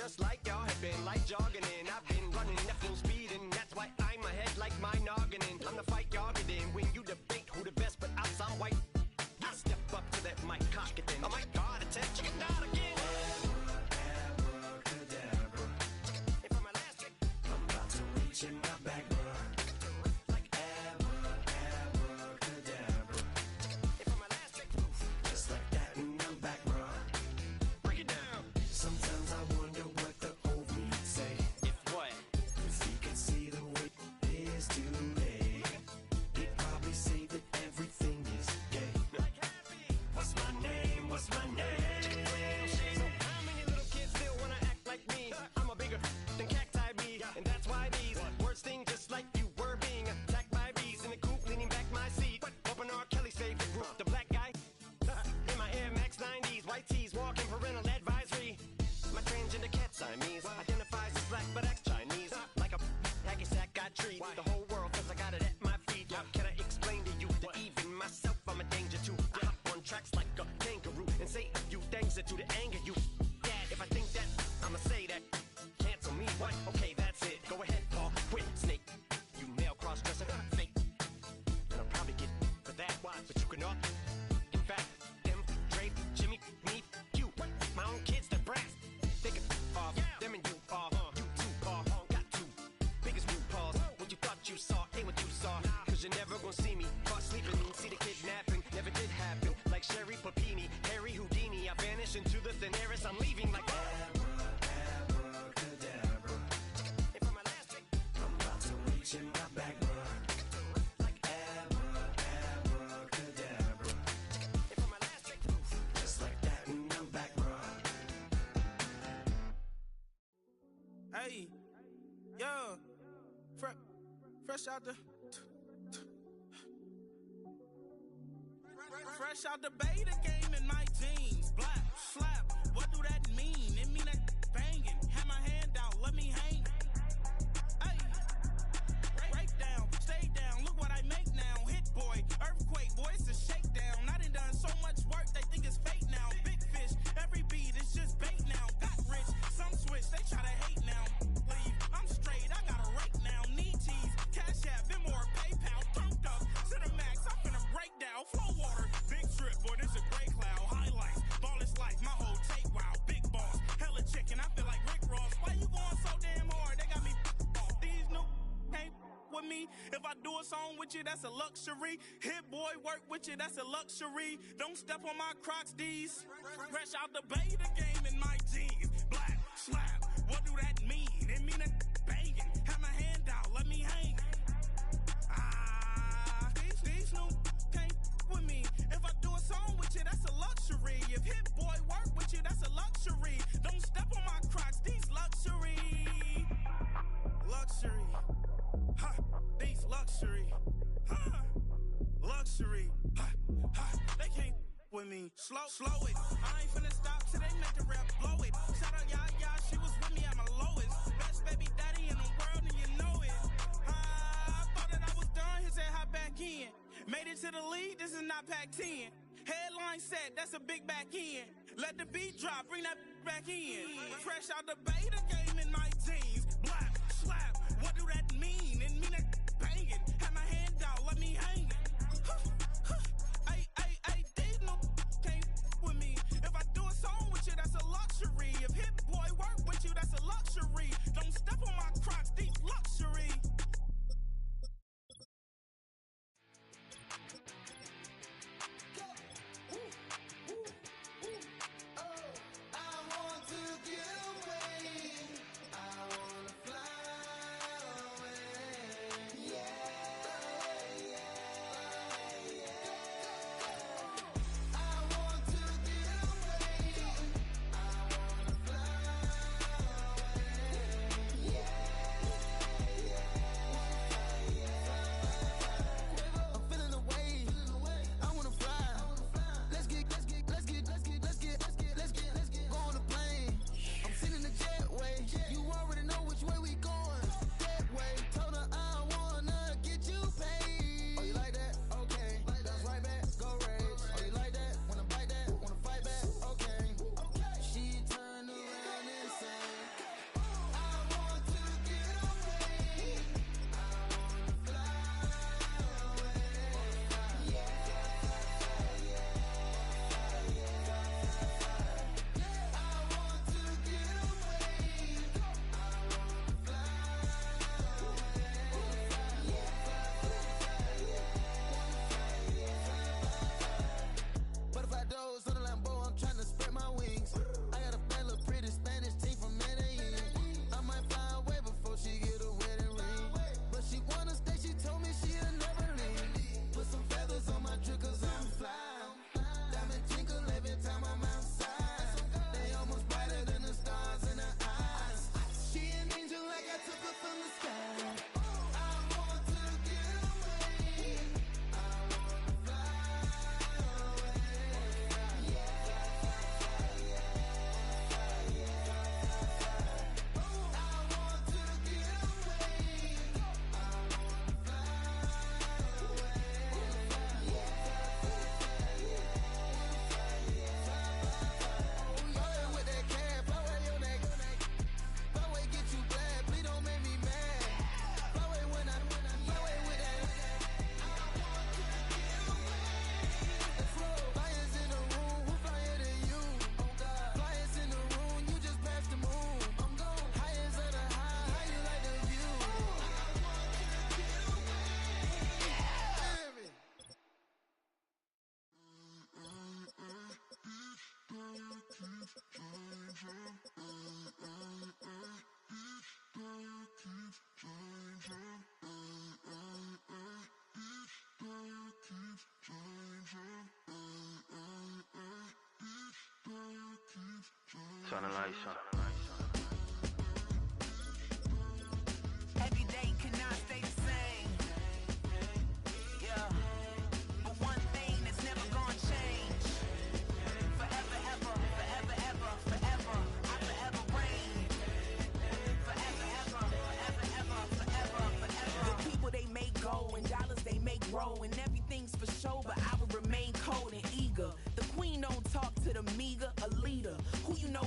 just like y'all have been, like jogging in. I've been running at full speed, and that's why I'm ahead like my noggin in. I'm the fight y'all get in when you debate who the best, but I'm some white. I step up to that mic, cock it then. Oh my God, it's a chicken out again. Abracadabra. And for my last trick, I'm about to reach in my back, bro. Like abracadabra. And for my last trick, just like that, and I'm back, bro. Break it down. Sometimes I wonder what the old me say. If what? If he could see the way it is today, he'd probably say that everything is gay. Like happy. What's my name? What's my name? So how many little kids still wanna act like me? I'm a bigger than cacti bee, and that's why these words sting just like you were being attacked by bees in the coop, leaning back my seat. Open R. Kelly's favorite group, the black guy. In my Air Max 90s, white tees, walking parental advisory. My transgender cat Siamese identifies as black but acts Chinese. Like a hacky sack I treat the whole world cause I got it at my feet. How can I explain to you that even myself I'm a danger to? I hop on tracks like a kangaroo and say a few things that do to anger you. Dad, if I think that, I'ma say that. Cancel me, what? Okay, that's it. Go ahead, Paul, quit, snake. You male cross-dresser, fake. And I'll probably get for that, but you can all. In fact, them, Dre, Jimmy, me, you, my own kids, they're brass. They can off, them and you are, you two are, got two biggest blue paws. What you thought you saw ain't what you saw, cause you're never gonna see me caught sleeping, see the kidnapping, never did happen. Like Sherry Papini, Harry Houdini, I vanish into the thin air as I'm leaving like abracadabra. And for my last trick, I'm about to reach in my back, bro. Like abracadabra. And for my last trick, just like that, and I'm back, bro. Hey, yo, fresh out the fresh out the beta game in my jeans. Black, slap, what do that mean? It mean that banging. Have my hand out, let me hang. Hey, break down, stay down. Look what I make now. Hit boy, earthquake, boy, it's a shakedown. I done so much work, they think it's fake now. Big fish, every beat is just bait now. Got rich, some switch, they try to hate now. Leave, I'm straight, I got a rake now. Need tease, cash app, Venmo or PayPal. Turned up, Cinemax, I'm finna break down. Flow water, big trip, boy, this a gray cloud. Highlights, ball is life, my whole take wild. Big boss, hella chicken, I feel like Rick Ross. Why you going so damn hard? They got me off. These new can't with me. If I do a song with you, that's a luxury. Hit boy, work with you, that's a luxury. Don't step on my Crocs, these. Fresh out the beta game in my jeans. Black, slap, what do that mean? It mean that banging. Have my hand out, let me hang. These new can't with me. If I do a song with you, that's a luxury. If hit boy work with you, that's a luxury. Don't step on my Crocs, these luxury. Luxury. Ha, these luxury. Ha, luxury. Ha, ha, they can't with me. Slow it. I ain't finna stop till they make the rap blow it. Shout out y'all, she was with me at my lowest. Best baby daddy in the world and you know it. I thought that I was done, he said hop back in. Made it to the lead, this is not Pac-10. Headline set, that's a big back end. Let the beat drop, bring that back in. Fresh out the beta game in my jeans. Black, slap, what do that mean? It mean that banging. Have my hand out, let me hang it. Ay, these no can't with me. If I do a song with you, that's a luxury. If hit boy work with you, that's a luxury. Don't step on my Crocs, these luxury. I want to get away. I Turn the lights on. Every day cannot stay the same. Yeah. But one thing that's never gonna change. Forever, ever, forever, ever, forever. I forever reign. Forever, ever, forever, ever, forever, forever. The people they make go and dollars they make grow and everything's for show, but I will remain cold and eager. The queen don't talk to the meager, a leader. Who you know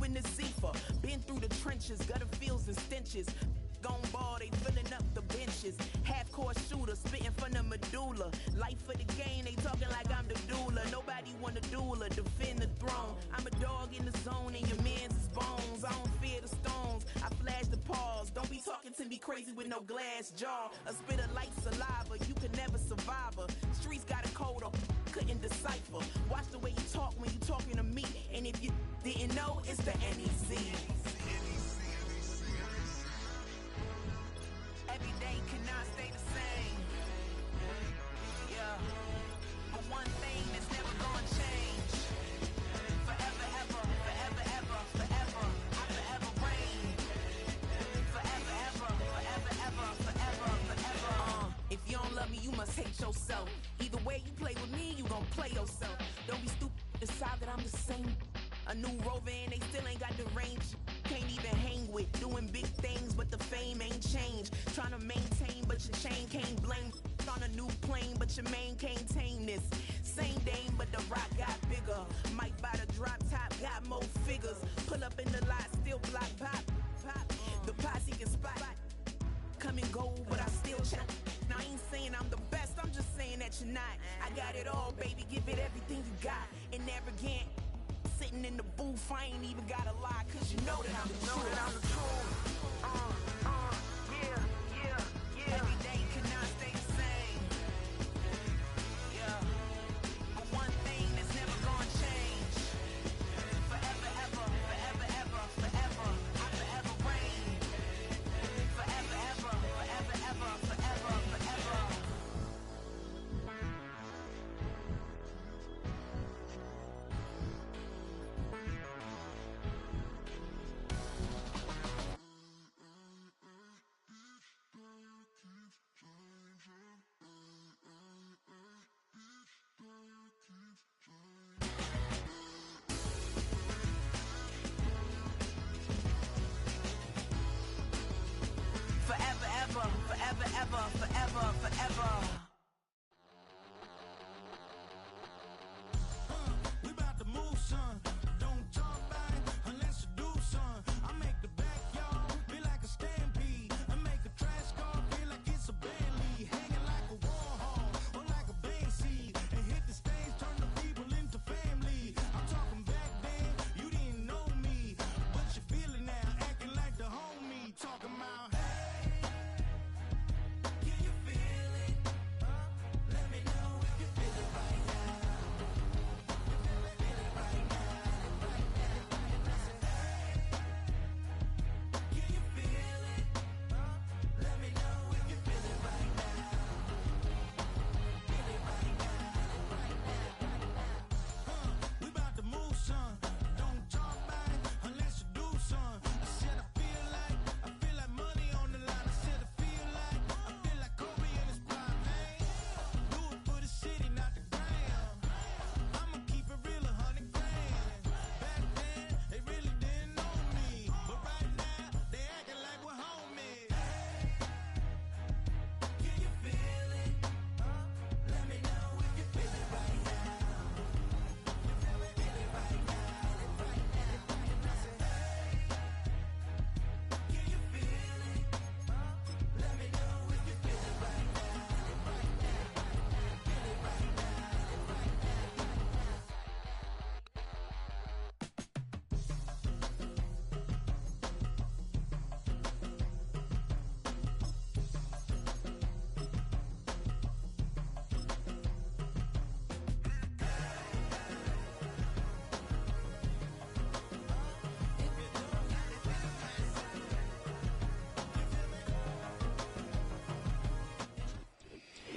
in the Zephyr? Been through the trenches, gutter fields and stenches. Gone ball, they filling up the benches. Half-court shooter, spitting from the medulla. Life for the game, they talking like I'm the doula. Nobody want a doula, defend the throne. I'm a dog in the zone and your man's is bones. I don't fear the stones, I flash the paws. Don't be talking to me crazy with no glass jaw. A spit of light saliva, you can never survive her. Streets got a code up, couldn't decipher. Watch the way you talk when you talking to me. And if you didn't know, it's the NEZ. Every day cannot stay the same. Yeah. But one thing that's never gonna change. Forever, ever, forever, ever, forever. I forever reign. Forever, ever, forever, ever, forever, forever. If you don't love me, you must hate yourself. Either way you play with me, you gon' play yourself. Don't be stupid, decide that I'm the same. A new rover and they still ain't got the range. Can't even hang with, doing big things, but the fame ain't changed. Trying to maintain, but your chain can't blame. On a new plane, but your main can't tame this. Same dame, but the rock got bigger. Might buy the drop top, got more figures. Pull up in the lot, still block pop. The posse can spot. Come and go, but I still check. Now I ain't saying I'm the best, I'm just saying that you're not. I got it all, baby, give it everything you got. And never again. Sitting in the booth, I ain't even gotta lie, cause you know that I'm the truth. Yeah. Every day cannot stay the same. Yeah. But one thing that's never gonna change. Forever, ever, forever, ever, forever. I forever reign. Forever, ever, forever, ever, forever, forever. Forever, ever, forever, ever, forever, forever. We about to move, son. Don't talk about it unless you do, son. I make the backyard feel like a stampede. I make a trash car feel like it's a Bentley. Hanging like a war hall or like a bank seed. And hit the stage, turn the people into family. I'm talking back then, you didn't know me. But you feel it now, acting like the homie. Talking about, hey, can you feel it? Let me know if you feel it right now. Can you feel it? Let me know if you feel it right now. Feel it right now. We about to move, son. Don't talk about it unless you do, son. I said I feel like money on the line. I said I feel like Kobe in his prime, man. Do it for the city, not the gram. I'ma keep it real, 100 grand. Back then, they really didn't know me. But right now, they acting like we're homies. Can you feel it? Let me know if you feel it right now. You feel it right now. Can you feel it? Let me know if you feel it right now.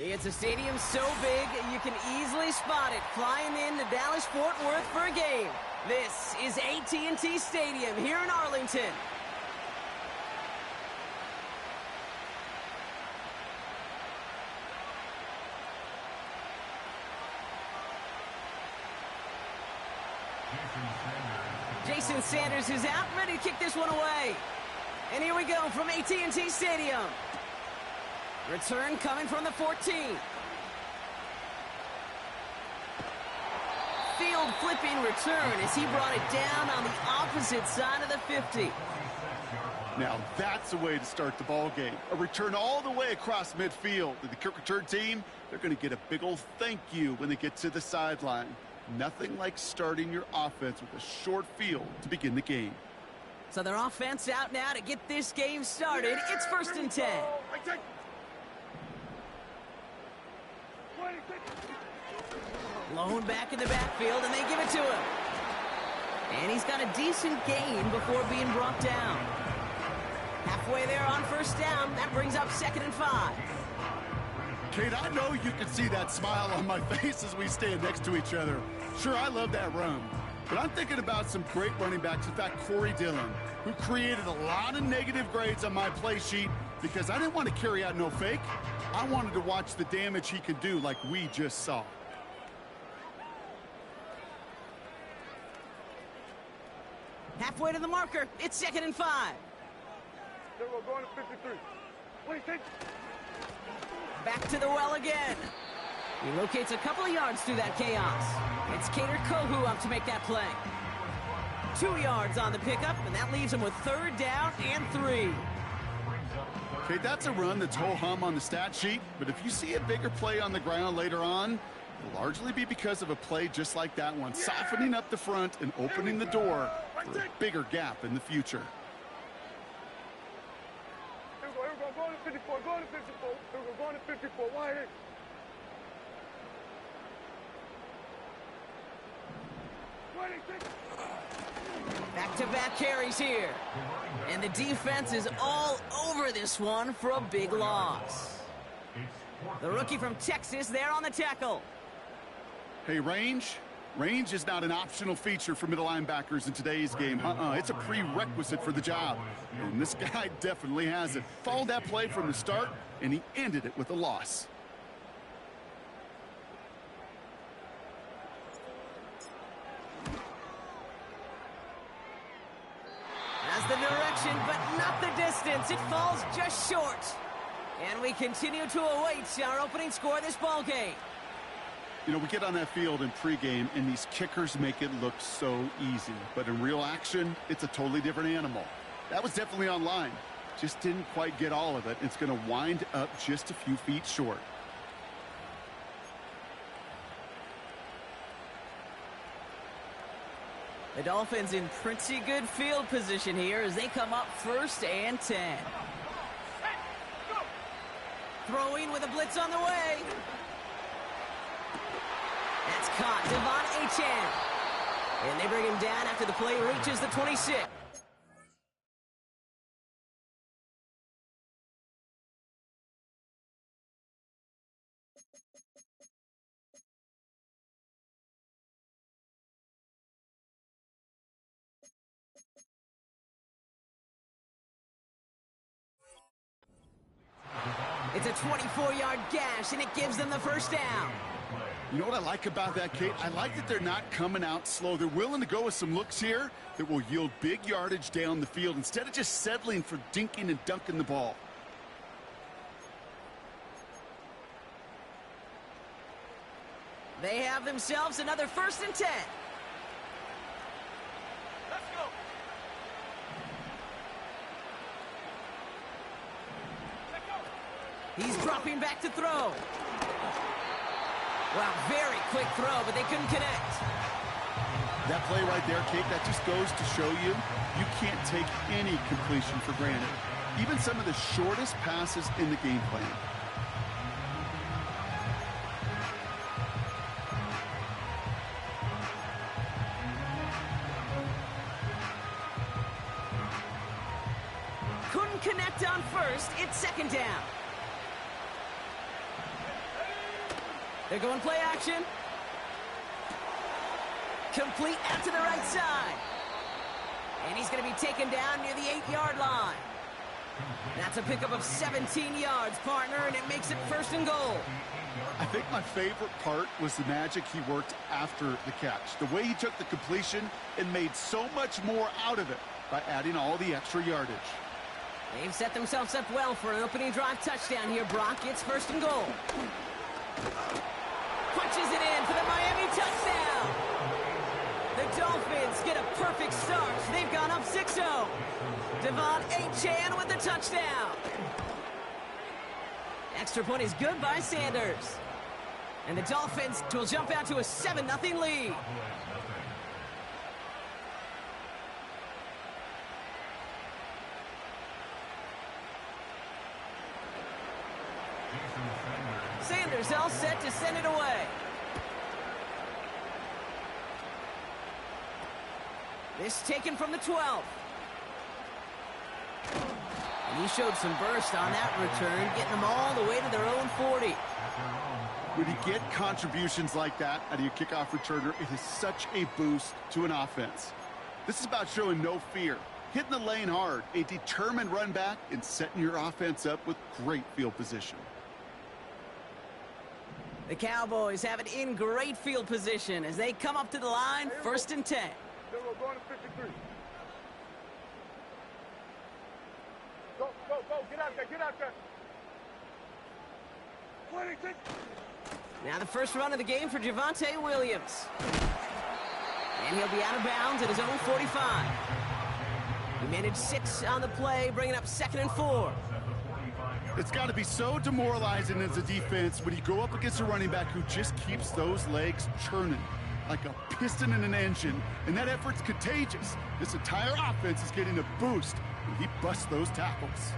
It's a stadium so big you can easily spot it flying into Dallas-Fort Worth for a game. This is AT&T Stadium here in Arlington. Jason Sanders is out, ready to kick this one away. And here we go from AT&T Stadium. Return coming from the 14. Field flipping return as he brought it down on the opposite side of the 50. Now that's a way to start the ball game. A return all the way across midfield. And the kick return team, they're going to get a big old thank you when they get to the sideline. Nothing like starting your offense with a short field to begin the game. So their offense out now to get this game started. It's 1st and 10. Lone back in the backfield, and they give it to him. And he's got a decent gain before being brought down. Halfway there on 1st down. That brings up 2nd and 5. Kate, I know you can see that smile on my face as we stand next to each other. Sure, I love that run. But I'm thinking about some great running backs. In fact, Corey Dillon, who created a lot of negative grades on my play sheet because I didn't want to carry out no fake. I wanted to watch the damage he could do like we just saw. Halfway to the marker. It's 2nd and 5. We're going to 53. What do you think? Back to the well again. He locates a couple of yards through that chaos. It's Cater Kohu up to make that play. 2 yards on the pickup, and that leaves him with 3rd down and 3. Okay, that's a run that's ho-hum on the stat sheet, but if you see a bigger play on the ground later on, it'll largely be because of a play just like that one, softening up the front and opening the door for a bigger gap in the future. Here we go, going to 54, going to 54. Here we go, going to 54, wide in. Back-to-back carries here. And the defense is all over this one for a big loss. The rookie from Texas there on the tackle. Hey, range is not an optional feature for middle linebackers in today's game. It's a prerequisite for the job. And this guy definitely has it. Followed that play from the start, and he ended it with a loss. Has the direction, but not the distance. It falls just short. And we continue to await our opening score of this ball game. You know, we get on that field in pregame, and these kickers make it look so easy. But in real action, it's a totally different animal. That was definitely on line. Just didn't quite get all of it. It's going to wind up just a few feet short. The Dolphins in pretty good field position here as they come up 1st and 10. Throwing with a blitz on the way. That's caught. Devon Achane. And they bring him down after the play reaches the 26. It's a 24-yard gash, and it gives them the 1st down. You know what I like about that, Kate? I like that they're not coming out slow. They're willing to go with some looks here that will yield big yardage down the field instead of just settling for dinking and dunking the ball. They have themselves another 1st and 10. Let's go. He's dropping back to throw. Wow, very quick throw, but they couldn't connect. That play right there, Kate, that just goes to show you can't take any completion for granted. Even some of the shortest passes in the game plan. Couldn't connect on 1st. It's 2nd down. They're going play action. Complete out to the right side. And he's going to be taken down near the 8-yard line. That's a pickup of 17 yards, partner, and it makes it 1st and goal. I think my favorite part was the magic he worked after the catch. The way he took the completion and made so much more out of it by adding all the extra yardage. They've set themselves up well for an opening drive touchdown here, Brock. It's 1st and goal. Punches it in for the Miami touchdown. The Dolphins get a perfect start. They've gone up 6-0. Devon Achane with the touchdown. Extra point is good by Sanders. And the Dolphins will jump out to a 7-0 lead. Sanders all set to send it away. This taken from the 12. And he showed some burst on that return, getting them all the way to their own 40. When you get contributions like that out of your kickoff returner, it is such a boost to an offense. This is about showing no fear, hitting the lane hard, a determined run back, and setting your offense up with great field position. The Cowboys have it in great field position as they come up to the line, 1st and 10. Then we're going to 53. Go, go, go. Get out there, get out there. 26. Now the first run of the game for Javonte Williams. And he'll be out of bounds at his own 45. He managed 6 on the play, bringing up 2nd and 4. It's got to be so demoralizing as a defense when you go up against a running back who just keeps those legs churning like a piston in an engine, and that effort's contagious. This entire offense is getting a boost when he busts those tackles.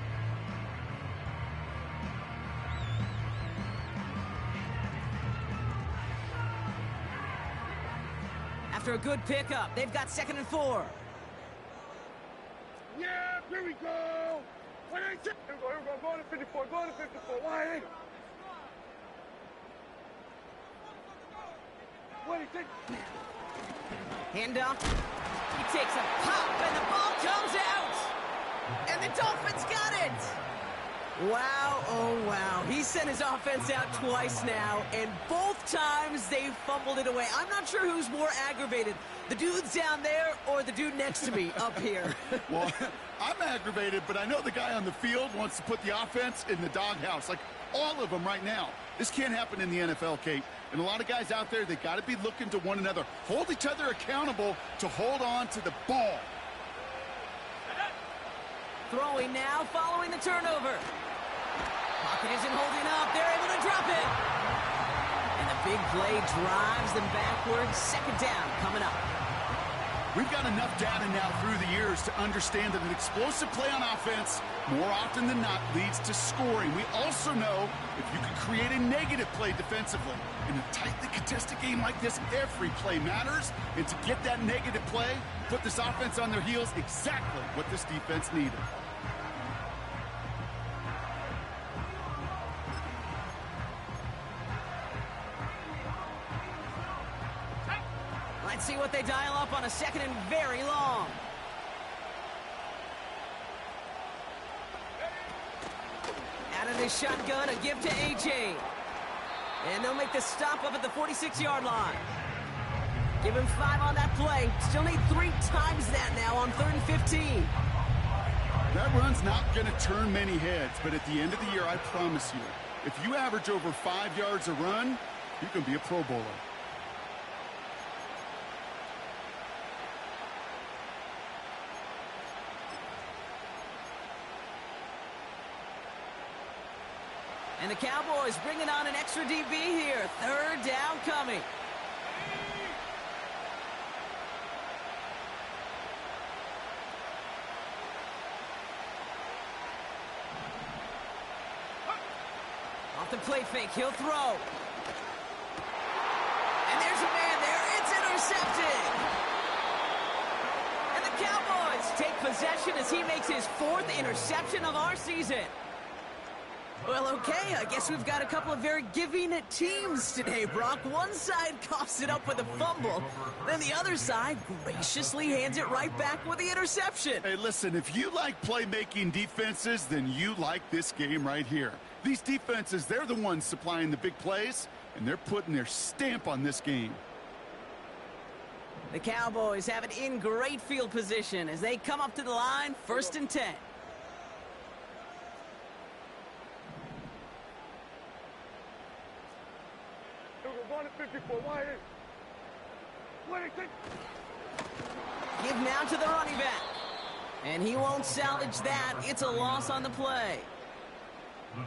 After a good pickup, they've got 2nd and 4. Yeah, here we go. 186. Here we go, here we go. Go to 54, go to 54. 180. 186. Handoff. He takes a pop, and the ball comes out. And the Dolphins got it. Wow, oh wow. He sent his offense out twice now, and both times they fumbled it away. I'm not sure who's more aggravated, the dudes down there or the dude next to me up here. Well, I'm aggravated, but I know the guy on the field wants to put the offense in the doghouse, like all of them right now. This can't happen in the NFL, Kate. And a lot of guys out there, they got to be looking to one another, hold each other accountable to hold on to the ball. Throwing now, following the turnover. Pocket isn't holding up. They're able to drop it. And the big play drives them backwards. 2nd down coming up. We've got enough data now through the years to understand that an explosive play on offense more often than not leads to scoring. We also know if you can create a negative play defensively. In a tightly contested game like this, every play matters. And to get that negative play, put this offense on their heels, exactly what this defense needed. Let's see what they dial up on a 2nd and very long. Out of this shotgun, a give to AJ. And they'll make the stop up at the 46-yard line. Give him 5 on that play. Still need 3 times that now on 3rd and 15. That run's not going to turn many heads, but at the end of the year, I promise you, if you average over 5 yards a run, you can be a Pro Bowler. And the Cowboys bringing on an extra DB here. 3rd down coming. Off the play fake, he'll throw. And there's a man there. It's intercepted. And the Cowboys take possession as he makes his 4th interception of our season. Well, okay, I guess we've got a couple of very giving teams today, Brock. One side coughs it up with a fumble, then the other side graciously hands it right back with the interception. Hey, listen, if you like playmaking defenses, then you like this game right here. These defenses, they're the ones supplying the big plays, and they're putting their stamp on this game. The Cowboys have it in great field position as they come up to the line, 1st and 10. Going to 54. Why ain't? What is it? Give now to the running back. And he won't salvage that. It's a loss on the play.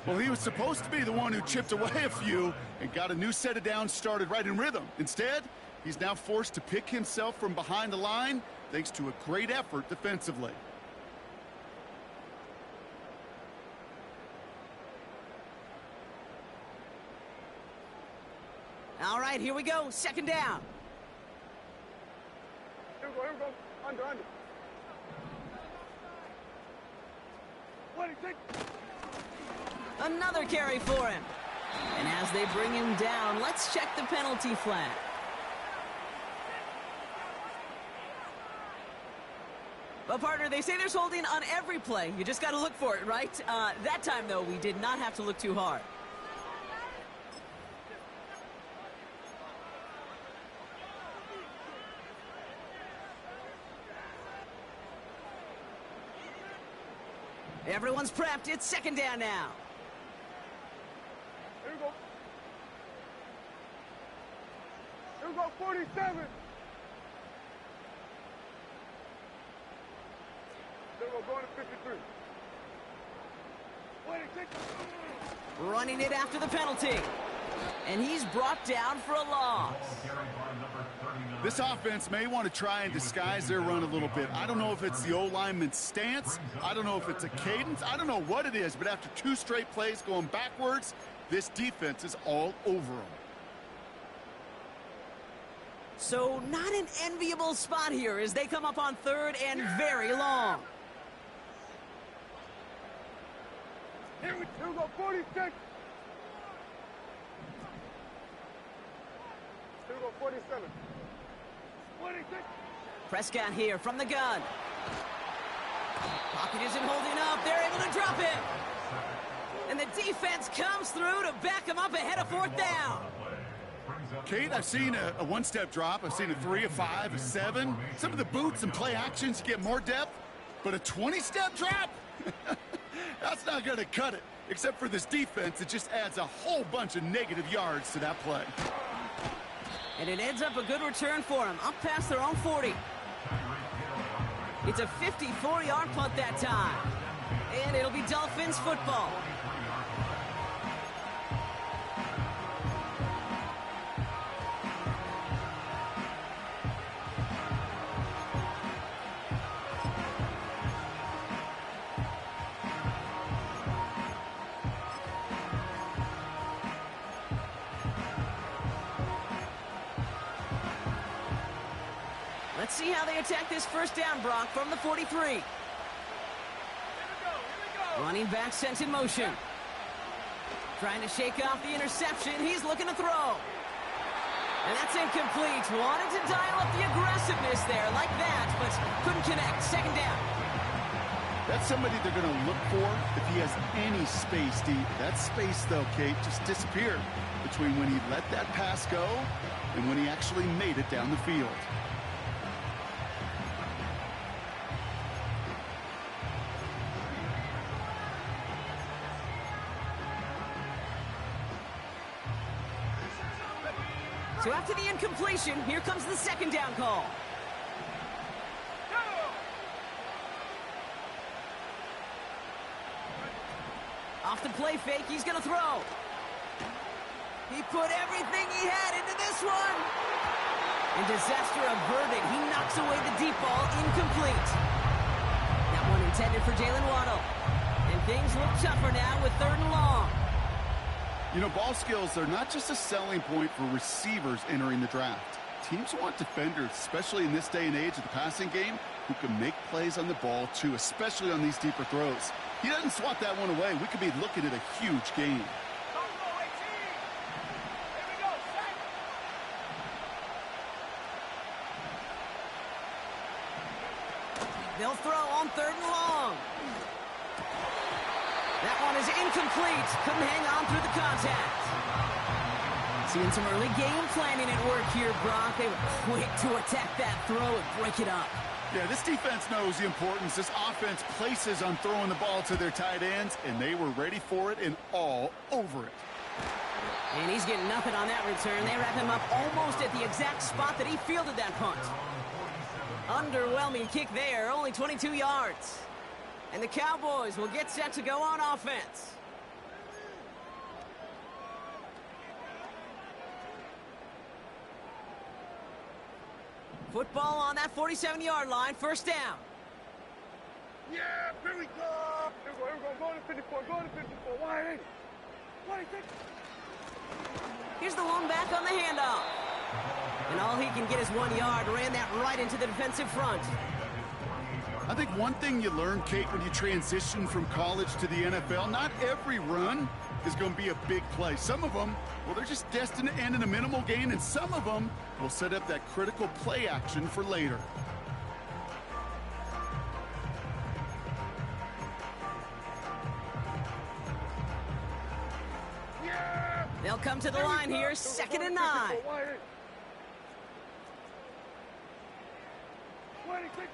Well, he was supposed to be the one who chipped away a few and got a new set of downs started right in rhythm. Instead, he's now forced to pick himself from behind the line thanks to a great effort defensively. All right, here we go. 2nd down. Here we go. Under. What is it? Another carry for him. And as they bring him down, let's check the penalty flag. Well, partner, they say there's holding on every play. You just got to look for it, right? That time, though, we did not have to look too hard. Everyone's prepped. It's 2nd down now. Here we go. Here we go, 47. Here we go, going to 53. What is it? Running it after the penalty. And he's brought down for a loss. This offense may want to try and disguise their run a little bit. I don't know if it's the O-lineman's stance. I don't know if it's a cadence. I don't know what it is, but after 2 straight plays going backwards, this defense is all over them. So not an enviable spot here as they come up on 3rd and very long. Here we go, 46. Here we go, 47. What is it? Prescott here from the gun. Pocket isn't holding up. They're able to drop it. And the defense comes through to back him up ahead of 4th down. Kate, I've seen a one-step drop. I've seen a 3, a 5, a 7. Some of the boots and play actions get more depth, but a 20-step drop? That's not going to cut it. Except for this defense, it just adds a whole bunch of negative yards to that play. And it ends up a good return for him, up past their own 40. It's a 54-yard punt that time. And it'll be Dolphins football. Let's see how they attack this 1st down, Brock, from the 43. Running back sent in motion. Trying to shake off the interception. He's looking to throw. And that's incomplete. Wanted to dial up the aggressiveness there like that, but couldn't connect. 2nd down. That's somebody they're going to look for if he has any space deep. That space, though, Kate, just disappeared between when he let that pass go and when he actually made it down the field. So after the incompletion, here comes the 2nd down call. Off the play fake, he's going to throw. He put everything he had into this one. And disaster averted. He knocks away the deep ball, incomplete. That one intended for Jalen Waddle. And things look tougher now with 3rd and long. You know, ball skills are not just a selling point for receivers entering the draft. Teams want defenders, especially in this day and age of the passing game, who can make plays on the ball, too, especially on these deeper throws. He doesn't swat that one away. We could be looking at a huge game. They'll throw on 3rd and long. That one is incomplete. Couldn't hang on through the contact. Seeing some early game planning at work here, Brock. They were quick to attack that throw and break it up. Yeah, this defense knows the importance this offense places on throwing the ball to their tight ends, and they were ready for it and all over it. And he's getting nothing on that return. They wrap him up almost at the exact spot that he fielded that punt. Underwhelming kick there, only 22 yards. And the Cowboys will get set to go on offense. Football on that 47-yard line, 1st down. Yeah, here we go. Here we go. Go to 54. Go to 54. Why ain't it? Why ain't it? Here's the lone back on the handoff. And all he can get is 1 yard. Ran that right into the defensive front. I think one thing you learn, Kate, when you transition from college to the NFL, not every run is going to be a big play. Some of them, well, they're just destined to end in a minimal gain, and some of them will set up that critical play action for later. Yeah. They'll come to the line here, 2nd and 9. Why ain't it? Why ain't it?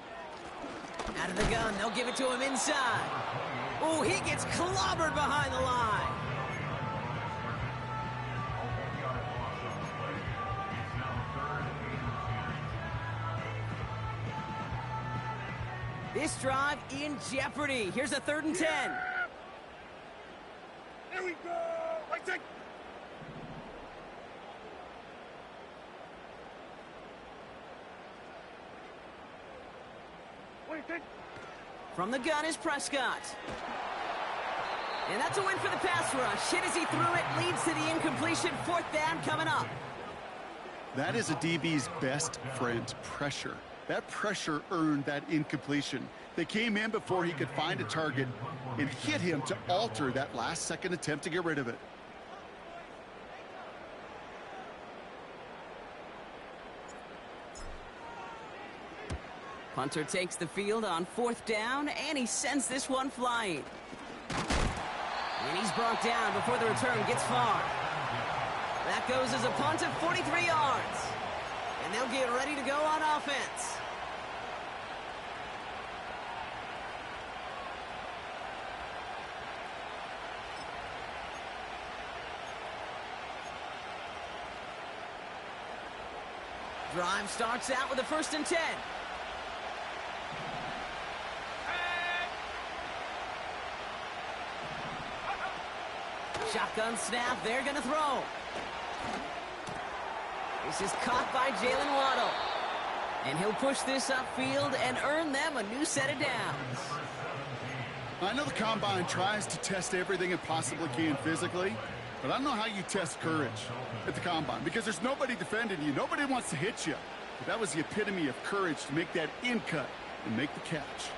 Out of the gun, they'll give it to him inside. Oh, he gets clobbered behind the line. This drive in jeopardy. Here's a 3rd and 10. Here we go. Right take. From the gun is Prescott. And that's a win for the pass rush. Hit as he threw it, leads to the incompletion. 4th down coming up. That is a DB's best friend, pressure. That pressure earned that incompletion. They came in before he could find a target and hit him to alter that last-second attempt to get rid of it. Punter takes the field on 4th down, and he sends this one flying. And he's brought down before the return gets far. That goes as a punt of 43 yards. And they'll get ready to go on offense. Drive starts out with a 1st and 10. Shotgun snap, they're going to throw. This is caught by Jalen Waddle. And he'll push this upfield and earn them a new set of downs. I know the Combine tries to test everything it possibly can physically, but I don't know how you test courage at the Combine because there's nobody defending you. Nobody wants to hit you. But that was the epitome of courage to make that in cut and make the catch.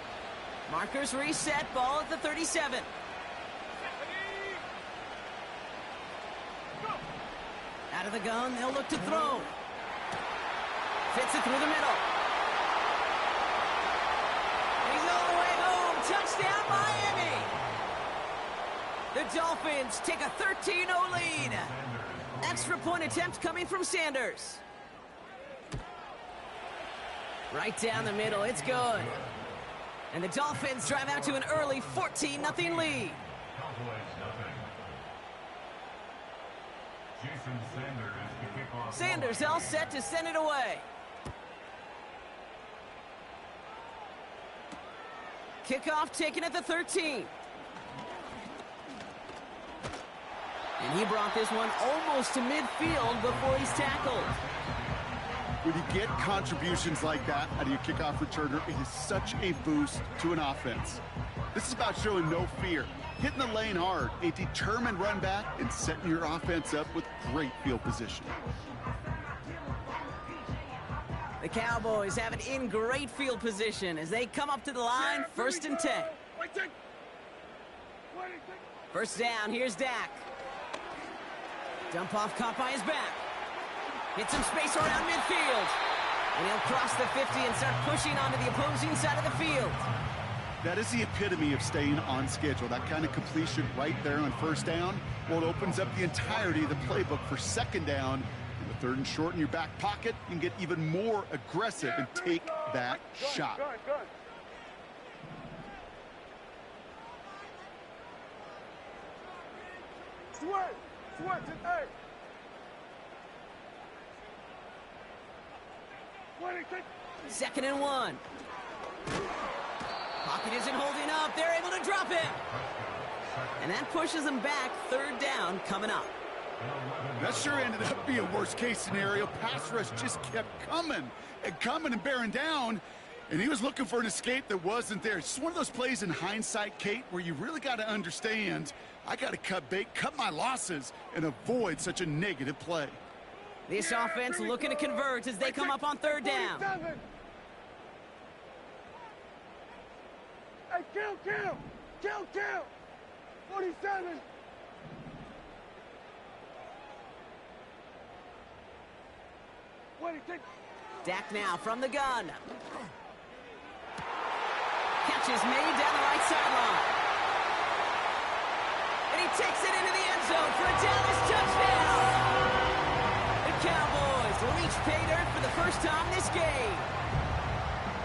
Markers reset, ball at the 37. Out of the gun, they'll look to throw. Fits it through the middle. He's all the way home. Touchdown, Miami. The Dolphins take a 13-0 lead. Extra point attempt coming from Sanders. Right down the middle, it's good. And the Dolphins drive out to an early 14-0 lead. Sanders all set to send it away. Kickoff taken at the 13. And he brought this one almost to midfield before he's tackled. When you get contributions like that out of your kickoff returner, it is such a boost to an offense. This is about showing no fear, hitting the lane hard, a determined run back, and setting your offense up with great field position. The Cowboys have it in great field position as they come up to the line, first and 10. First down, here's Dak. Dump off caught by his back. Hit some space around midfield. And he'll cross the 50 and start pushing onto the opposing side of the field. That is the epitome of staying on schedule. That kind of completion right there on first down. Well, it opens up the entirety of the playbook for second down. And with third and short in your back pocket, you can get even more aggressive and take that shot. Sweat, hey. Second and 1. Pocket isn't holding up. They're able to drop it. And that pushes them back. Third down coming up. That sure ended up being a worst-case scenario. Pass rush just kept coming and bearing down. And he was looking for an escape that wasn't there. It's just one of those plays in hindsight, Kate, where you really got to understand, I got to cut bait, cut my losses, and avoid such a negative play. This offense looking to convert as they come up on third down. Hey, kill! 47! Dak now from the gun. Catch is made down the right sideline. And he takes it into the end zone for a Dallas touchdown. The Cowboys reach pay dirt for the first time this game.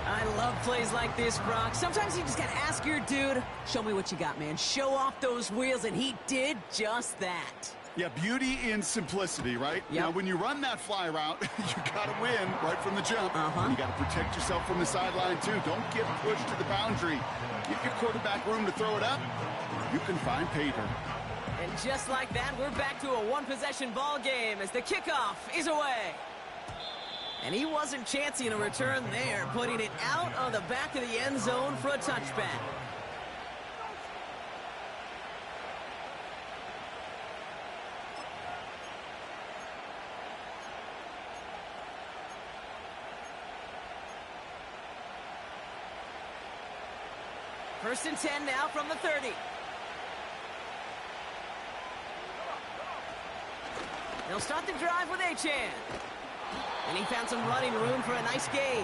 I love plays like this, Brock. Sometimes you just got to ask your dude, show me what you got, man. Show off those wheels, and he did just that. Yeah, beauty in simplicity, right? Yep. Now, when you run that fly route, you got to win right from the jump. Uh-huh. You got to protect yourself from the sideline, too. Don't get pushed to the boundary. Give your quarterback room to throw it up. You can find pay dirt. And just like that, we're back to a one-possession ball game as the kickoff is away. And he wasn't chancing a return there, putting it out on the back of the end zone for a touchback. First and 10 now from the 30. They'll start the drive with Achane. And he found some running room for a nice gain.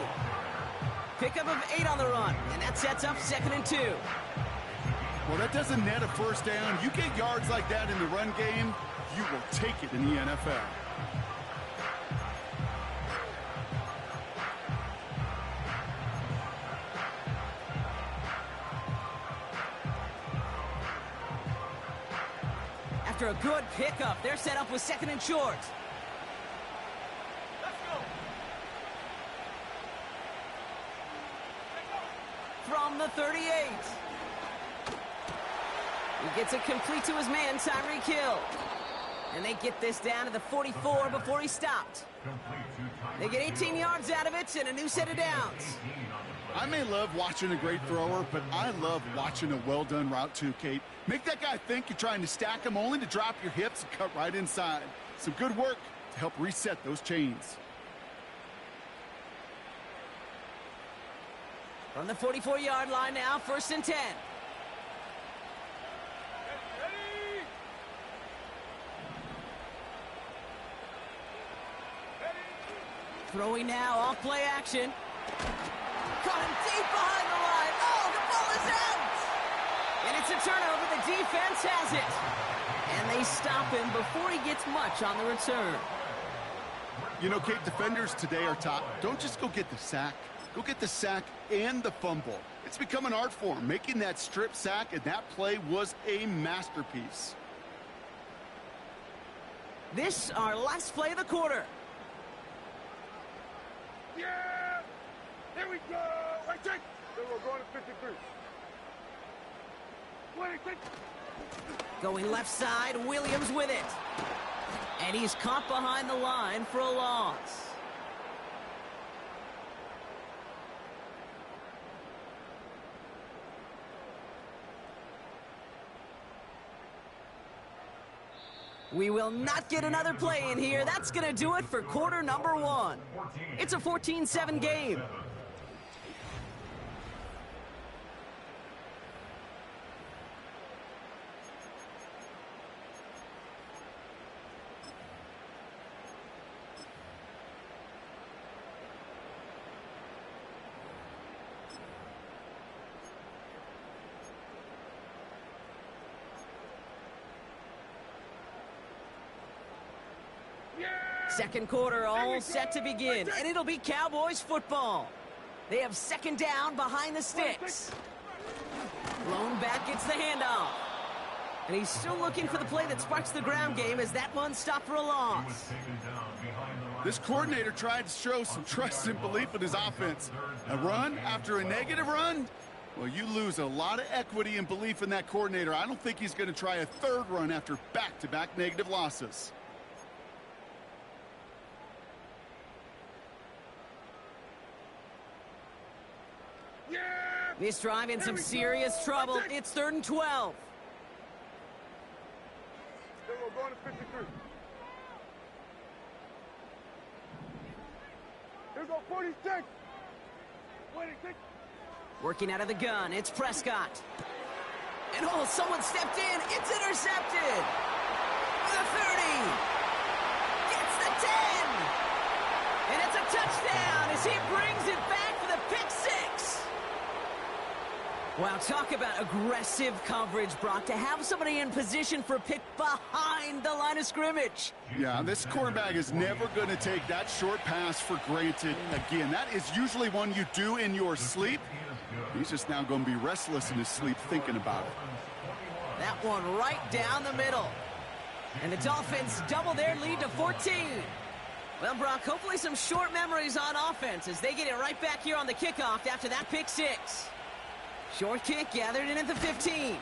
Pickup of 8 on the run, and that sets up second and 2. Well, that doesn't net a first down. You get yards like that in the run game, you will take it in the NFL. After a good pickup, they're set up with second and short. From the 38. He gets it complete to his man, Tyreek Hill. And they get this down to the 44 before he stopped. They get 18 yards out of it and a new set of downs. I may love watching a great thrower, but I love watching a well-done route too, Kate. Make that guy think you're trying to stack him only to drop your hips and cut right inside. Some good work to help reset those chains. From the 44-yard line now, first and 10. Throwing now, off play action. Caught him deep behind the line. Oh, the ball is out! And it's a turnover. The defense has it. And they stop him before he gets much on the return. You know, Kate, defenders today are taught, don't just go get the sack. Go get the sack and the fumble. It's become an art form, making that strip sack, and that play was a masterpiece. This, our last play of the quarter. Yeah! Here we go! Right, check! Then we're going to 53. 26. Going left side, Williams with it. And he's caught behind the line for a loss. We will not get another play in here. That's going to do it for quarter number 1. It's a 14-7 game. Second quarter all set to begin, and it'll be Cowboys football. They have second down behind the sticks. Blown back gets the handoff. And he's still looking for the play that sparks the ground game as that one stopped for a loss. This coordinator tried to show some trust and belief in his offense. A run after a negative run? Well, you lose a lot of equity and belief in that coordinator. I don't think he's going to try a third run after back-to-back negative losses. This drive in some serious trouble. It's 3rd and 12. Then we're going to 53. Here we go, 46. 26. Working out of the gun, it's Prescott. And oh, someone stepped in. It's intercepted. The 30. Gets the 10. And it's a touchdown as he brings it back for the pick 6. Wow, talk about aggressive coverage, Brock, to have somebody in position for a pick behind the line of scrimmage. Yeah, this quarterback is never going to take that short pass for granted again. That is usually one you do in your sleep. He's just now going to be restless in his sleep thinking about it. That one right down the middle. And the Dolphins double their lead to 14. Well, Brock, hopefully some short memories on offense as they get it right back here on the kickoff after that pick 6. Short kick gathered in at the 15.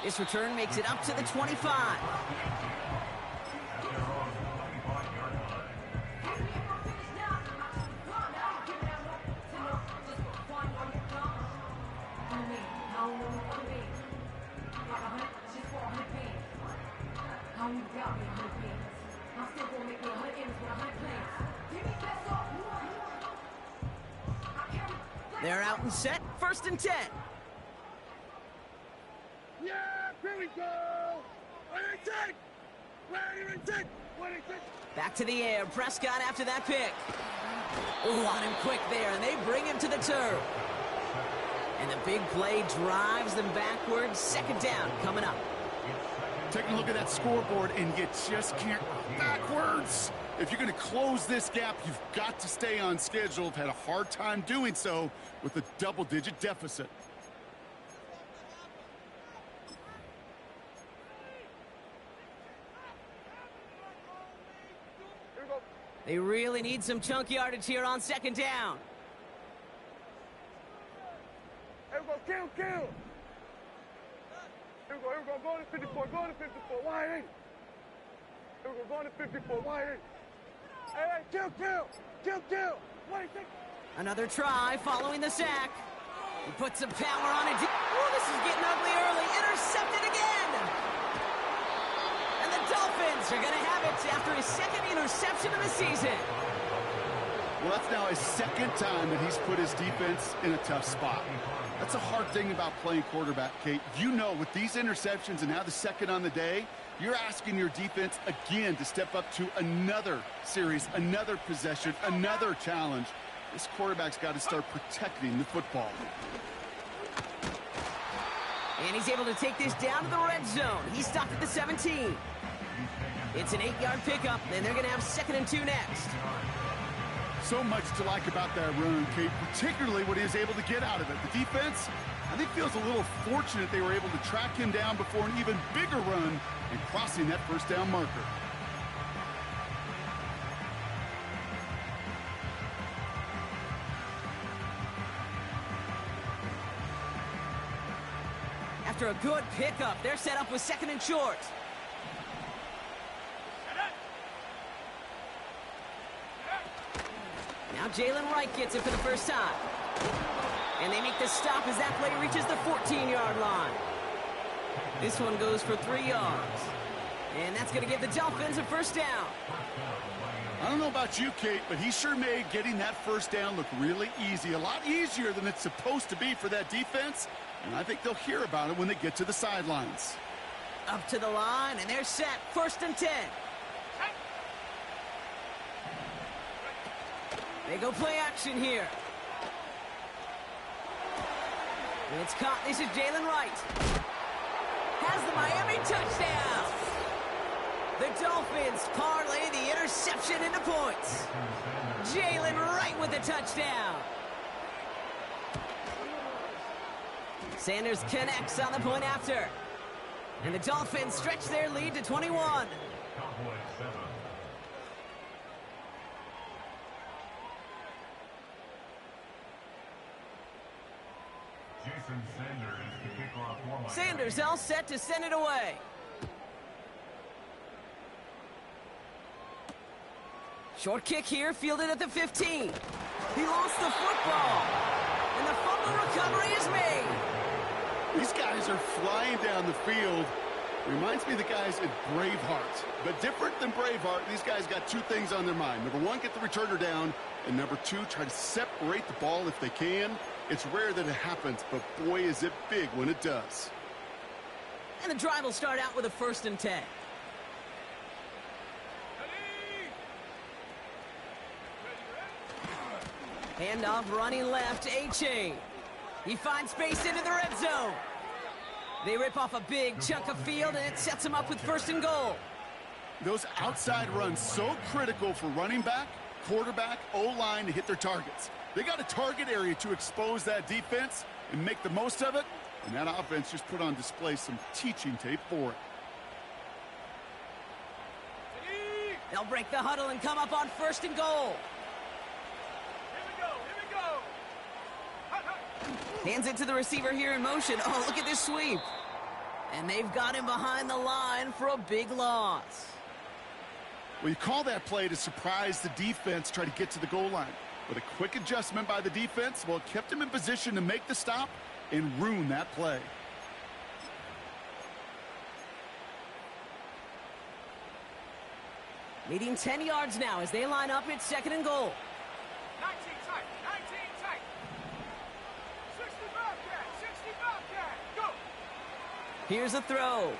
This return makes it up to the 25. They're out and set, 1st and 10. Yeah, here we go. 26. 26. 26. Back to the air, Prescott after that pick. Oh, on him quick there, and they bring him to the turf. And the big play drives them backwards. 2nd down coming up. Taking a look at that scoreboard, and you just can't backwards. If you're going to close this gap, you've got to stay on schedule. Have had a hard time doing so with a double-digit deficit. They really need some chunk yardage here on 2nd down. Here we go, kill. Here we go, going to 54, going to 54, wide 8. Here we go, going to 54, wide 8. Hey, kill. 26. Another try following the sack. He puts some power on it. Oh, this is getting ugly early. Intercepted again. And the Dolphins are going to have it after his 2nd interception of the season. Well, that's now his 2nd time that he's put his defense in a tough spot. That's a hard thing about playing quarterback, Kate. You know, with these interceptions and now the 2nd on the day, you're asking your defense again to step up to another series, another possession, another challenge. This quarterback's got to start protecting the football. And he's able to take this down to the red zone. He's stopped at the 17. It's an 8-yard pickup, and they're going to have 2nd and 2 next. So much to like about that run, Kate, particularly what he was able to get out of it. The defense, I think, feels a little fortunate they were able to track him down before an even bigger run and crossing that 1st down marker. After a good pickup, they're set up with 2nd and short. Now Jalen Wright gets it for the first time. And they make the stop as that play reaches the 14-yard line. This one goes for 3 yards. And that's going to give the Dolphins a first down. I don't know about you, Kate, but he sure made getting that first down look really easy. A lot easier than it's supposed to be for that defense. And I think they'll hear about it when they get to the sidelines. Up to the line, and they're set. 1st and 10. They go play action here. And it's caught. This is Jalen Wright. Has the Miami touchdown. The Dolphins parlay the interception into points. Jalen Wright with the touchdown. Sanders connects on the point after. And the Dolphins stretch their lead to 21. Sanders all set to send it away. Short kick here, fielded at the 15. He lost the football. And the fumble recovery is made. These guys are flying down the field. Reminds me of the guys at Braveheart. But different than Braveheart, these guys got two things on their mind. Number one, get the returner down. And number two, try to separate the ball if they can. It's rare that it happens, but boy, is it big when it does. And the drive will start out with a 1st and 10. Handoff running left, A-Chain. He finds space into the red zone. They rip off a big chunk of field, and it sets him up with 1st and goal. Those outside runs so critical for running back, quarterback, O-line to hit their targets. They got a target area to expose that defense and make the most of it, and that offense just put on display some teaching tape for it. They'll break the huddle and come up on 1st and goal. Hands it to the receiver here in motion. Oh, look at this sweep. And they've got him behind the line for a big loss. Well, you call that play to surprise the defense, try to get to the goal line. With a quick adjustment by the defense, well, it kept him in position to make the stop and ruin that play. Leading 10 yards now as they line up. It's 2nd and goal. 19 tight, 19 tight. 60 Bobcat, 60 Bobcat, go. Here's a throw.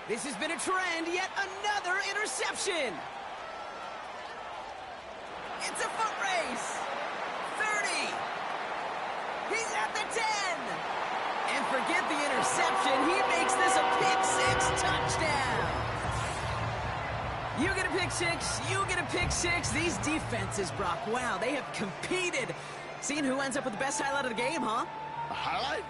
This has been a trend, yet another interception. It's a foot race. 30. He's at the 10. And forget the interception. He makes this a pick-6 touchdown. You get a pick-6. You get a pick-6. These defenses, Brock, wow, they have competed. Seeing who ends up with the best highlight of the game, huh? A highlight?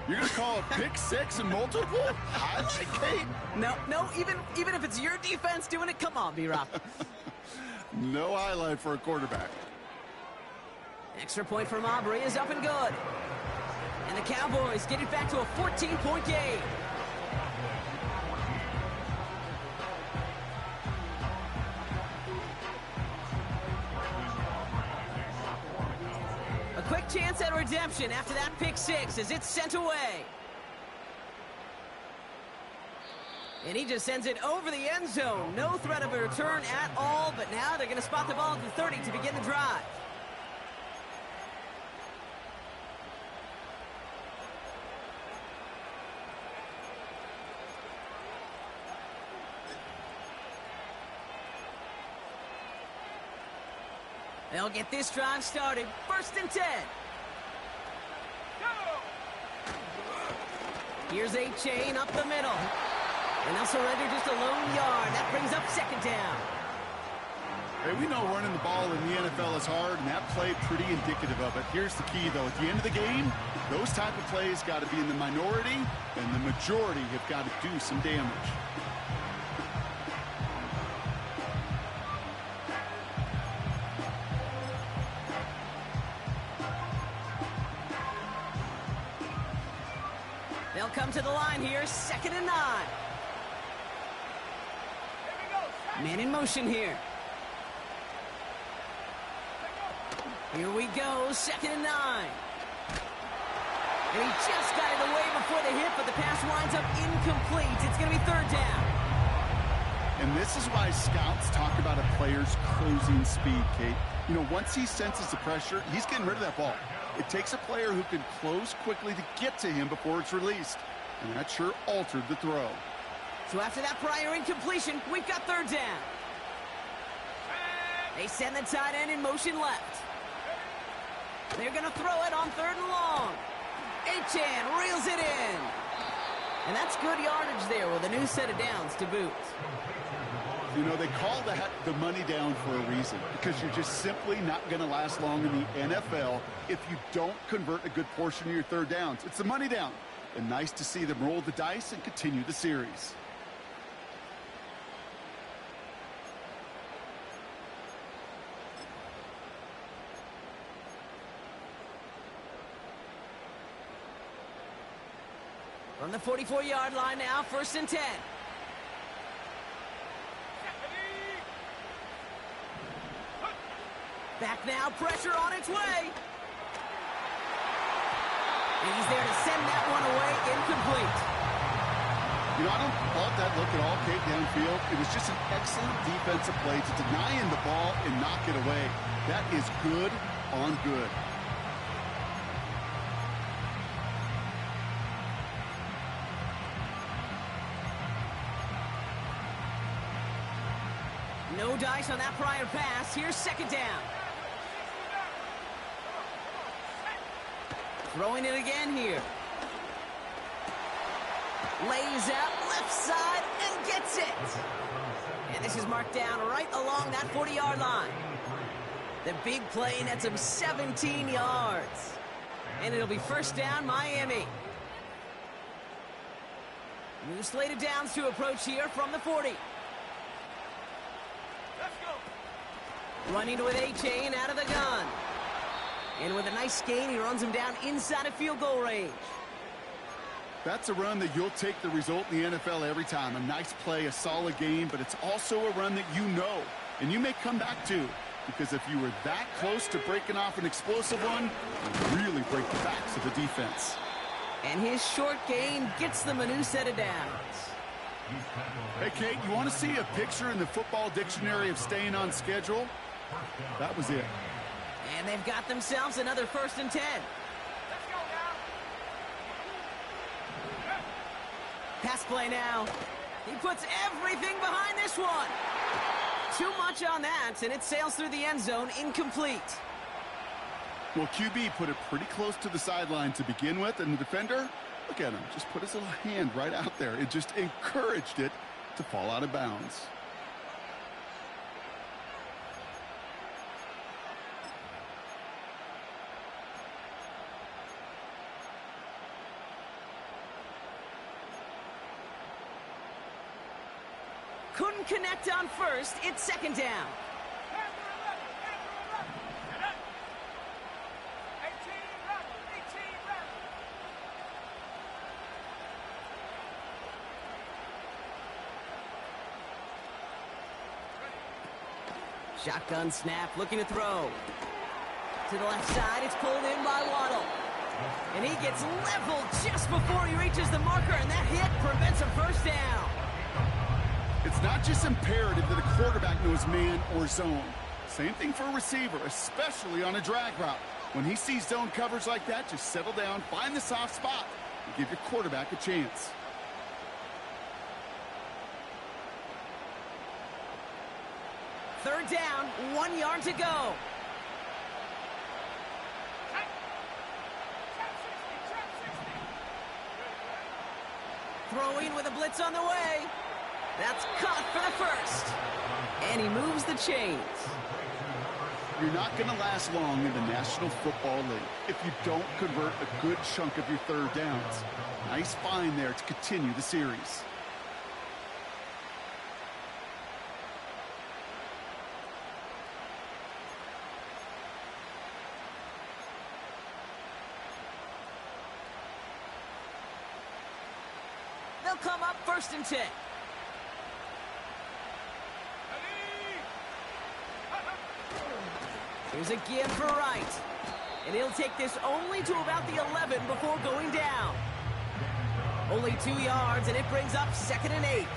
You're going to call a pick-6 and multiple? Highlight, Kate? No, even if it's your defense doing it, come on, B-Rob. No highlight for a quarterback. Extra point from Aubrey is up and good. And the Cowboys get it back to a 14-point game. A quick chance at redemption after that pick-6 as it's sent away. And he just sends it over the end zone. No threat of a return at all, but now they're going to spot the ball at the 30 to begin the drive. They'll get this drive started. 1st and 10. Here's A-Chain up the middle. And they'll surrender just a lone yard. That brings up 2nd down. Hey, we know running the ball in the NFL is hard, and that play pretty indicative of it. Here's the key, though. At the end of the game, those type of plays got to be in the minority, and the majority have got to do some damage. They'll come to the line here, 2nd and 9. Man in motion here. Here we go, 2nd and 9. And he just got it away before the hit, but the pass winds up incomplete. It's going to be third down. And this is why scouts talk about a player's closing speed, Kate. You know, once he senses the pressure, he's getting rid of that ball. It takes a player who can close quickly to get to him before it's released. And that sure altered the throw. So after that prior incompletion, we've got third down. They send the tight end in motion left. They're going to throw it on third and long. Achane reels it in. And that's good yardage there with a new set of downs to boot. You know, they call that the money down for a reason, because you're just simply not going to last long in the NFL if you don't convert a good portion of your third downs. It's the money down. And nice to see them roll the dice and continue the series. From the 44-yard line now, 1st and 10. Back now, pressure on its way. He's there to send that one away, incomplete. You know, I don't fault that look at all, Kate, downfield. It was just an excellent defensive play to deny him the ball and knock it away. That is good on good. No dice on that prior pass. Here's second down. Throwing it again here. Lays out left side and gets it. And this is marked down right along that 40-yard line. The big play nets him 17 yards. And it'll be first down, Miami. New slate of downs to approach here from the 40. Running with Achane out of the gun. And with a nice gain, he runs him down inside of field goal range. That's a run that you'll take the result in the NFL every time. A nice play, a solid game, but it's also a run that you know, and you may come back to. Because if you were that close to breaking off an explosive one, you really break the backs of the defense. And his short gain gets them a new set of downs. Hey, Kate, you want to see a picture in the football dictionary of staying on schedule? That was it. And they've got themselves another 1st and 10. Pass play now. He puts everything behind this one. Too much on that, and it sails through the end zone, incomplete. Well, QB put it pretty close to the sideline to begin with, and the defender, look at him, just put his little hand right out there. It just encouraged it to fall out of bounds. Couldn't connect on first. It's second down. Shotgun snap, looking to throw. To the left side, it's pulled in by Waddle. And he gets leveled just before he reaches the marker, and that hit prevents a first down. It's not just imperative that a quarterback knows man or zone. Same thing for a receiver, especially on a drag route. When he sees zone coverage like that, just settle down, find the soft spot, and give your quarterback a chance. Third down, 1 yard to go. Throwing with a blitz on the way. That's caught for the first. And he moves the chains. You're not going to last long in the National Football League if you don't convert a good chunk of your third downs. Nice find there to continue the series. They'll come up 1st and 10. Here's a give for Wright. And he'll take this only to about the 11 before going down. Only 2 yards, and it brings up 2nd and 8.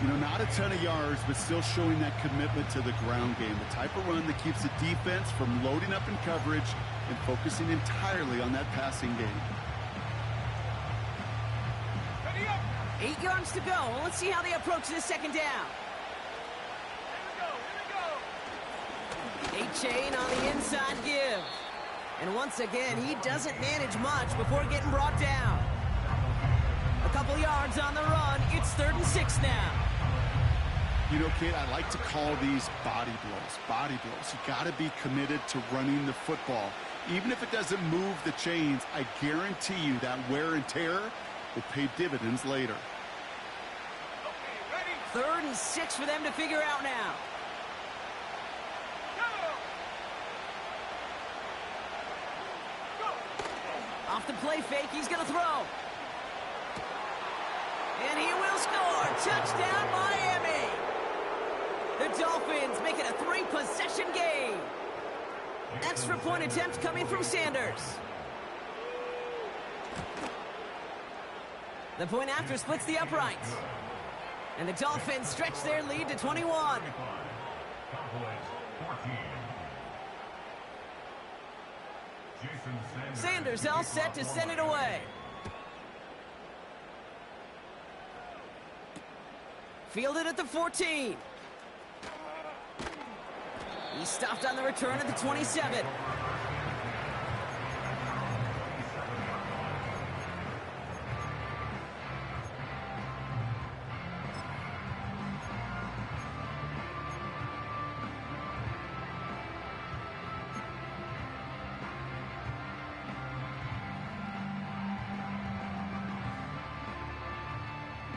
You know, not a ton of yards, but still showing that commitment to the ground game. The type of run that keeps the defense from loading up in coverage and focusing entirely on that passing game. 8 yards to go. Let's see how they approach this 2nd down. A-chain on the inside give. And once again, he doesn't manage much before getting brought down. A couple yards on the run. It's 3rd and 6 now. You know, Kate, I like to call these body blows. Body blows. You got to be committed to running the football. Even if it doesn't move the chains, I guarantee you that wear and tear will pay dividends later. 3rd and 6 for them to figure out now. Off the play fake, he's going to throw. And he will score. Touchdown, Miami. The Dolphins make it a 3-possession game. Extra point attempt coming from Sanders. The point after splits the uprights. And the Dolphins stretch their lead to 21. Sanders all set to send it away. Fielded at the 14. He stopped on the return at the 27.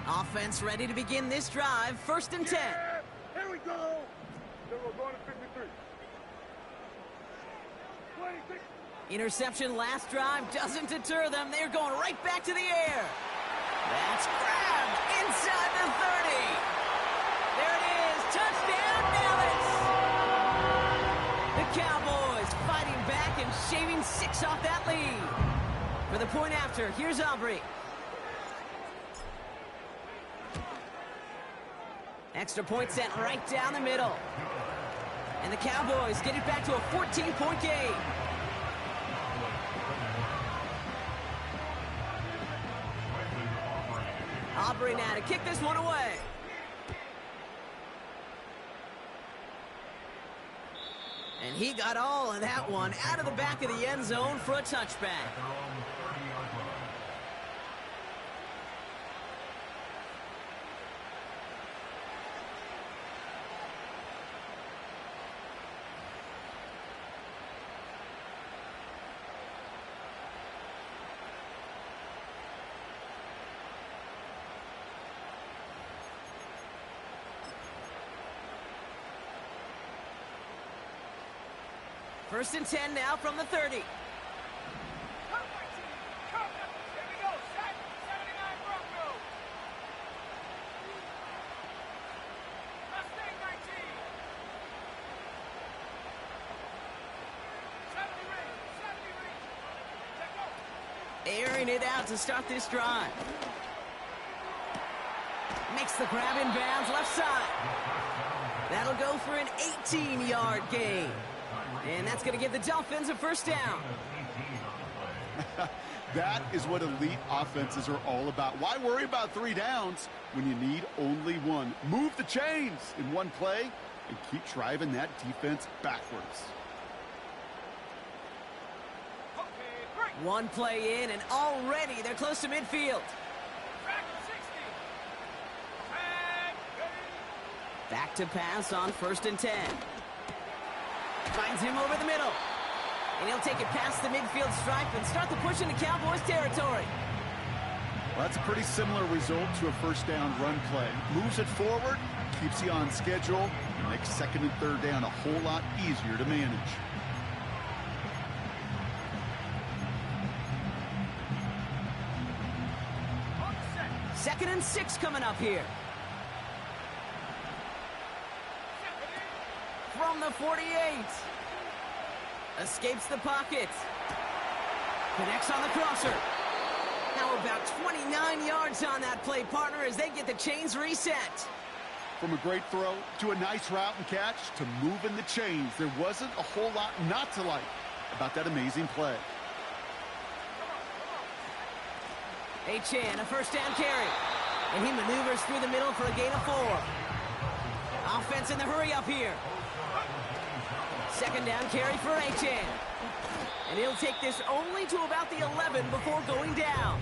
Offense ready to begin this drive. 1st and 10. Yeah, here we go. Then we're going to 53. 26. Interception last drive doesn't deter them. They're going right back to the air. That's grabbed inside the 30. There it is. Touchdown, Dallas. The Cowboys fighting back and shaving 6 off that lead. For the point after, here's Aubrey. Extra point sent right down the middle. And the Cowboys get it back to a 14-point game. Aubrey now to kick this one away. And he got all of that one out of the back of the end zone for a touchback. First and 10 now from the 30. Airing it out to start this drive. Makes the grab in bounds left side. That'll go for an 18-yard gain. And that's going to give the Dolphins a 1st down. That is what elite offenses are all about. Why worry about 3 downs when you need only 1? Move the chains in one play and keep driving that defense backwards. One play in, and already they're close to midfield. Back to pass on 1st and 10. Finds him over the middle. And he'll take it past the midfield stripe and start the push into Cowboys territory. Well, that's a pretty similar result to a 1st down run play. Moves it forward, keeps you on schedule, and makes 2nd and 3rd down a whole lot easier to manage. Second and 6 coming up here. From the 48. Escapes the pocket. Connects on the crosser. Now about 29 yards on that play, partner, as they get the chains reset. From a great throw to a nice route and catch to moving the chains, there wasn't a whole lot not to like about that amazing play. Achane, a first down carry. And he maneuvers through the middle for a gain of 4. Offense in the hurry up here. Second down carry for Achane. And he'll take this only to about the 11 before going down.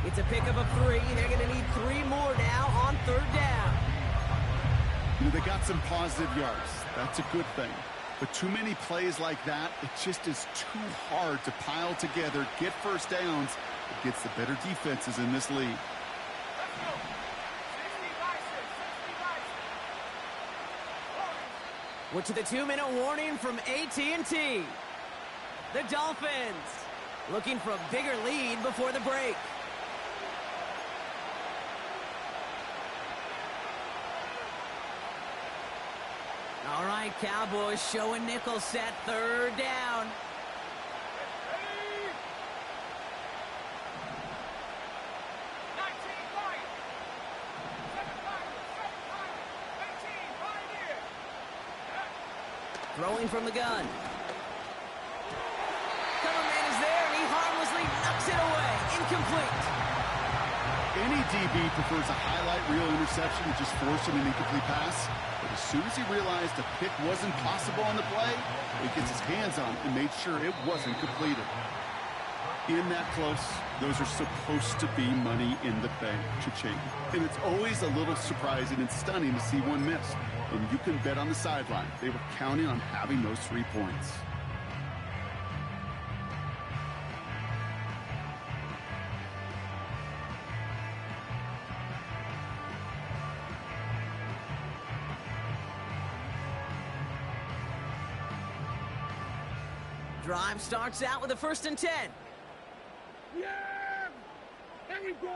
It's a pickup of 3. They're going to need 3 more now on third down. You know, they got some positive yards. That's a good thing. But too many plays like that, it just is too hard to pile together, get first downs against the better defenses in this league. We're to the 2-minute warning from AT&T. The Dolphins looking for a bigger lead before the break. All right, Cowboys showing nickel set, third down. Throwing from the gun. Cover man is there, and he harmlessly knocks it away. Incomplete. Any DB prefers a highlight reel interception to just forcing an incomplete pass. But as soon as he realized a pick wasn't possible on the play, he gets his hands on it and made sure it wasn't completed. In that close, those are supposed to be money in the bank, cha-ching. And it's always a little surprising and stunning to see one miss. And you can bet on the sideline they were counting on having those 3 points. Drive starts out with a 1st and 10. Yeah! There we go!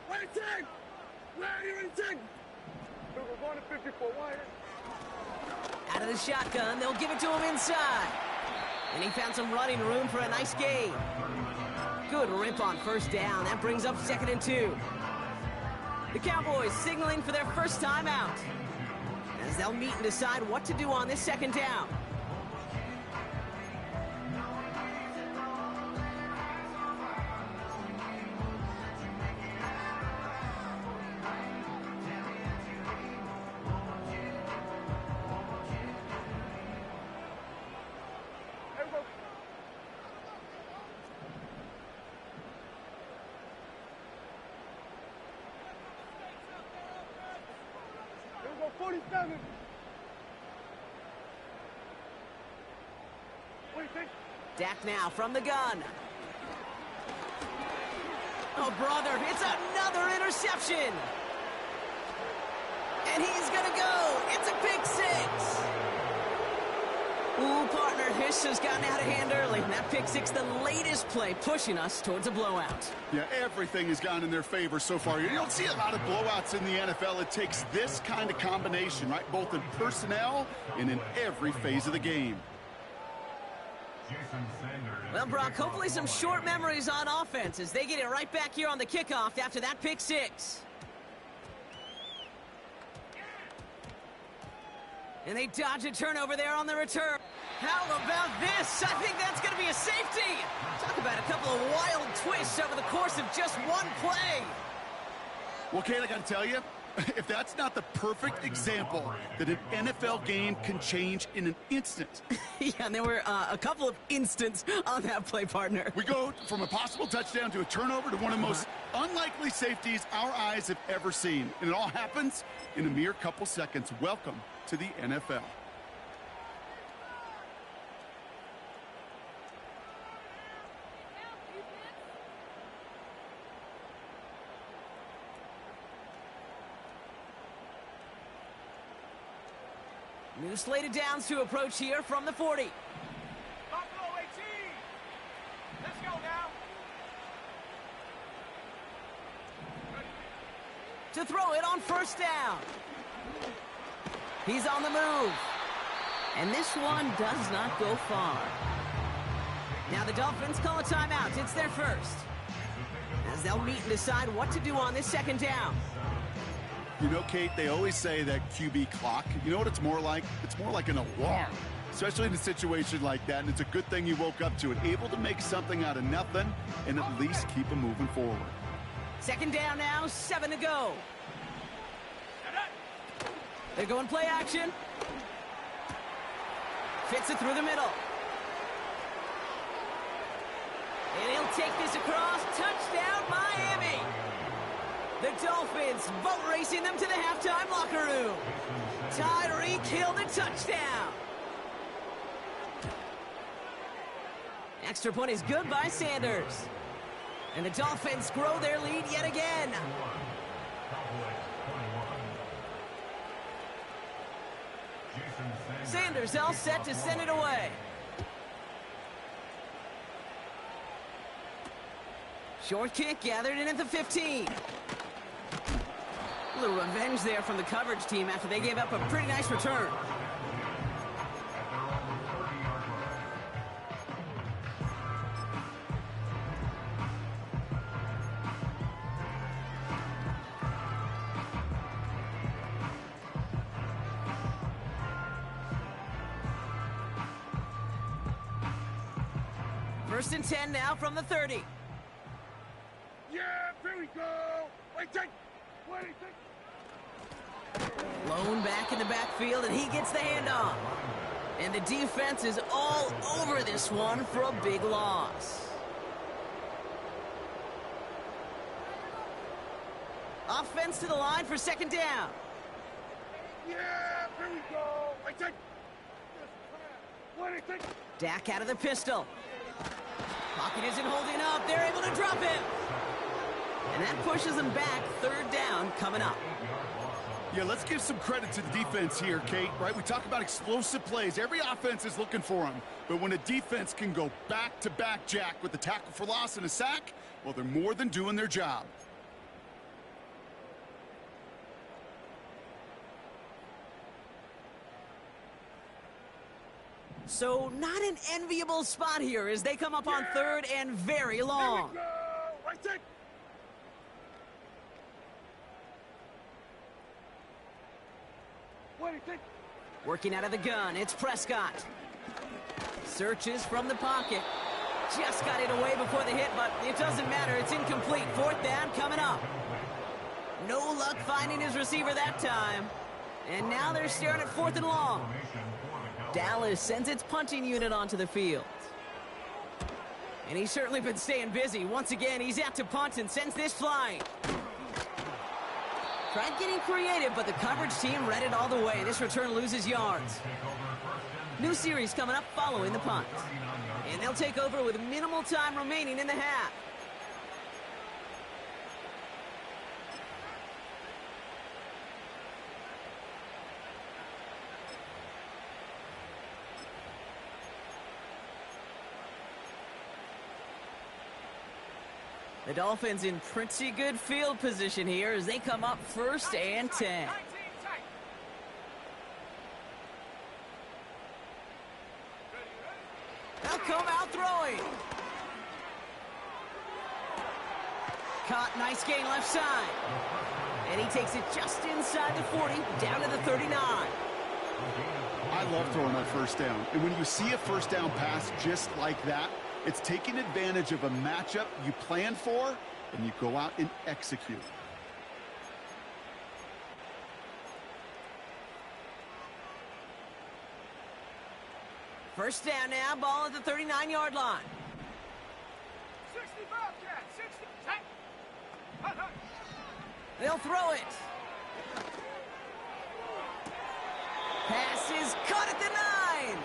What a take! Where are you in take? We're going to 54. Why? Out of the shotgun, they'll give it to him inside. And he found some running room for a nice gain. Good rip on first down. That brings up 2nd and 2. The Cowboys signaling for their first time out, as they'll meet and decide what to do on this 2nd down. Here we go, 47. What do you think? Dak now from the gun. Oh, brother, it's another interception. And he's going to go. It's a pick 6. Ooh, partner, this has gotten out of hand early. That pick 6, the latest play, pushing us towards a blowout. Yeah, everything has gone in their favor so far. You don't see a lot of blowouts in the NFL. It takes this kind of combination, right? Both in personnel and in every phase of the game. Well, Brock, hopefully some short memories on offense as they get it right back here on the kickoff after that pick 6. And they dodge a turnover there on the return. How about this? I think that's going to be a safety. Talk about a couple of wild twists over the course of just one play. Well, Kate, I got to tell you, if that's not the perfect example that an NFL game can change in an instant. Yeah, and there were a couple of instants on that play, partner. We go from a possible touchdown to a turnover to one of the most unlikely safeties our eyes have ever seen. And it all happens in a mere couple seconds. Welcome to the NFL. New slated downs to approach here from the 40. Buffalo 18. Let's go now. To throw it on first down. He's on the move. And this one does not go far. Now the Dolphins call a timeout. It's their first, as they'll meet and decide what to do on this second down. You know, Kate, they always say that QB clock, you know what it's more like? It's more like an alarm, especially in a situation like that. And it's a good thing you woke up to it, able to make something out of nothing and at least keep them moving forward. Second down now, 7 to go. They're going play action. Fits it through the middle. And he'll take this across. Touchdown, Miami. The Dolphins boat racing them to the halftime locker room. Tyreek Hill the touchdown. Extra point is good by Sanders. And the Dolphins grow their lead yet again. Sanders all set to send it away. Short kick gathered in at the 15. A little revenge there from the coverage team after they gave up a pretty nice return. First and 10 now from the 30. Yeah, here we go. Wait, take. Blown back in the backfield, and he gets the handoff. And the defense is all over this one for a big loss. Offense to the line for second down. Yeah, here we go. Wait, take. Dak out of the pistol. Pocket isn't holding up. They're able to drop him. And that pushes them back. Third down coming up. Yeah, let's give some credit to the defense here, Kate, right? We talk about explosive plays. Every offense is looking for them. But when a defense can go back-to-back, Jack, with a tackle for loss and a sack, well, they're more than doing their job. So not an enviable spot here as they come up on third and very long. Right take. Working out of the gun, it's Prescott. Searches from the pocket. Just got it away before the hit, but it doesn't matter. It's incomplete. Fourth down coming up. No luck finding his receiver that time. And now they're staring at fourth and long. Dallas sends its punting unit onto the field. And he's certainly been staying busy. Once again, he's out to punt and sends this flying. Tried getting creative, but the coverage team read it all the way. This return loses yards. New series coming up following the punt. And they'll take over with minimal time remaining in the half. The Dolphins in pretty good field position here as they come up first and 10. They'll come out throwing. Caught, nice gain left side. And he takes it just inside the 40, down to the 39. I love throwing on first down. And when you see a first down pass just like that, it's taking advantage of a matchup you plan for, and you go out and execute. First down now, ball at the 39-yard line. 65, Cat, 60. They'll throw it. Pass is caught at the 9.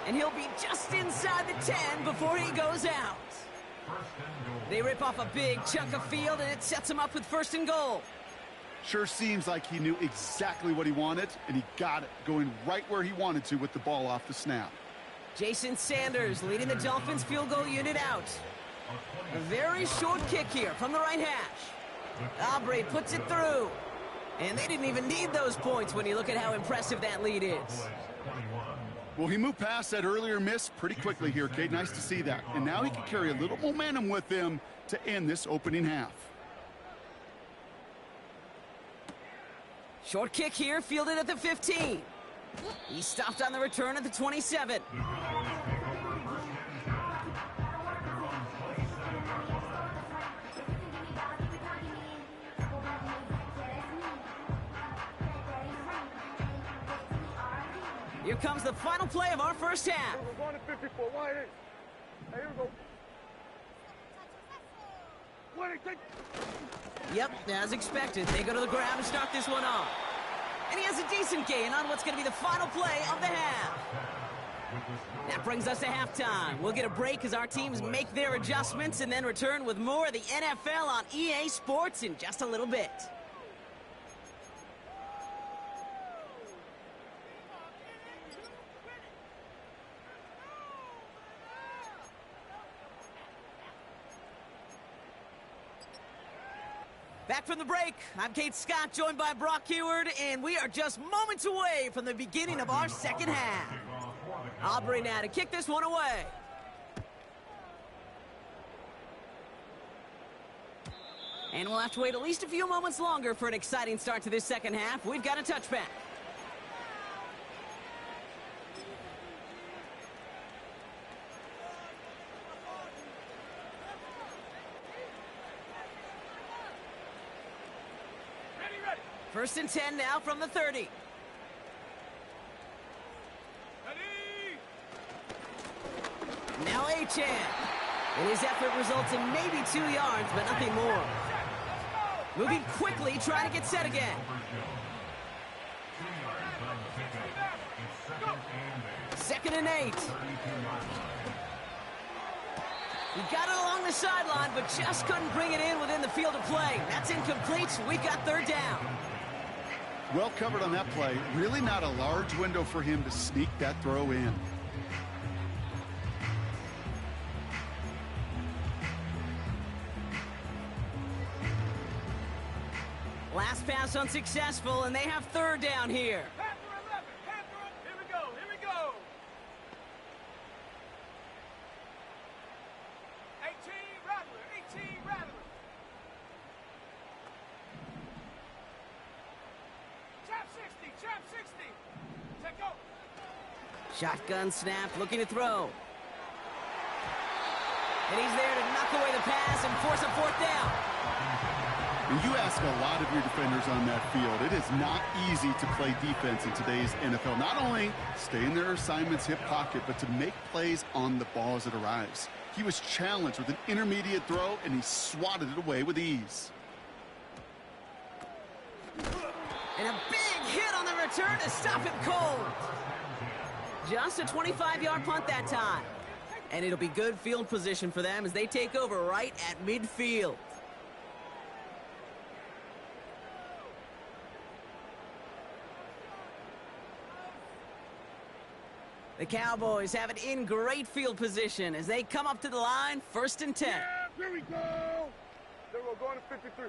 And he'll be just inside the 10 before he goes out. They rip off a big chunk of field, and it sets him up with first and goal. Sure seems like he knew exactly what he wanted, and he got it, going right where he wanted to with the ball off the snap. Jason Sanders leading the Dolphins field goal unit out. A very short kick here from the right hash. Aubrey puts it through. And they didn't even need those points when you look at how impressive that lead is. Well, he moved past that earlier miss pretty quickly here, Kate. Nice to see that. And now he can carry a little momentum with him to end this opening half. Short kick here, fielded at the 15. He stopped on the return at the 27. Here comes the final play of our first half. We're going to 54. Wide eight. Hey, here we go. Wide eight, take. Yep, as expected, they go to the ground to start this one off. And he has a decent gain on what's going to be the final play of the half. That brings us to halftime. We'll get a break as our teams make their adjustments and then return with more of the NFL on EA Sports in just a little bit. Back from the break, I'm Kate Scott, joined by Brock Heward, and we are just moments away from the beginning of our second half. Aubrey now to kick this one away. And we'll have to wait at least a few moments longer for an exciting start to this second half. We've got a touchback. First and 10 now from the 30. Now Achan. And his effort results in maybe 2 yards, but nothing more. Moving quickly, trying to get set again. Second and 8. He got it along the sideline, but just couldn't bring it in within the field of play. That's incomplete, so we've got third down. Well covered on that play. Really not a large window for him to sneak that throw in. Last pass unsuccessful, and they have third down here. Panther 11. Panther, here we go. Here we go. 18 Rattler. 18 Rattler. Chap 60. Chap 60. Take go. Shotgun snap, looking to throw. And he's there to knock away the pass and force a fourth down. You ask a lot of your defenders on that field. It is not easy to play defense in today's NFL. Not only stay in their assignment's hip pocket, but to make plays on the ball as it arrives. He was challenged with an intermediate throw, and he swatted it away with ease. And a big hit on the return to stop him cold. Just a 25-yard punt that time. And it'll be good field position for them as they take over right at midfield. The Cowboys have it in great field position as they come up to the line, first and 10. Yeah, here we go. There we go, going to 53.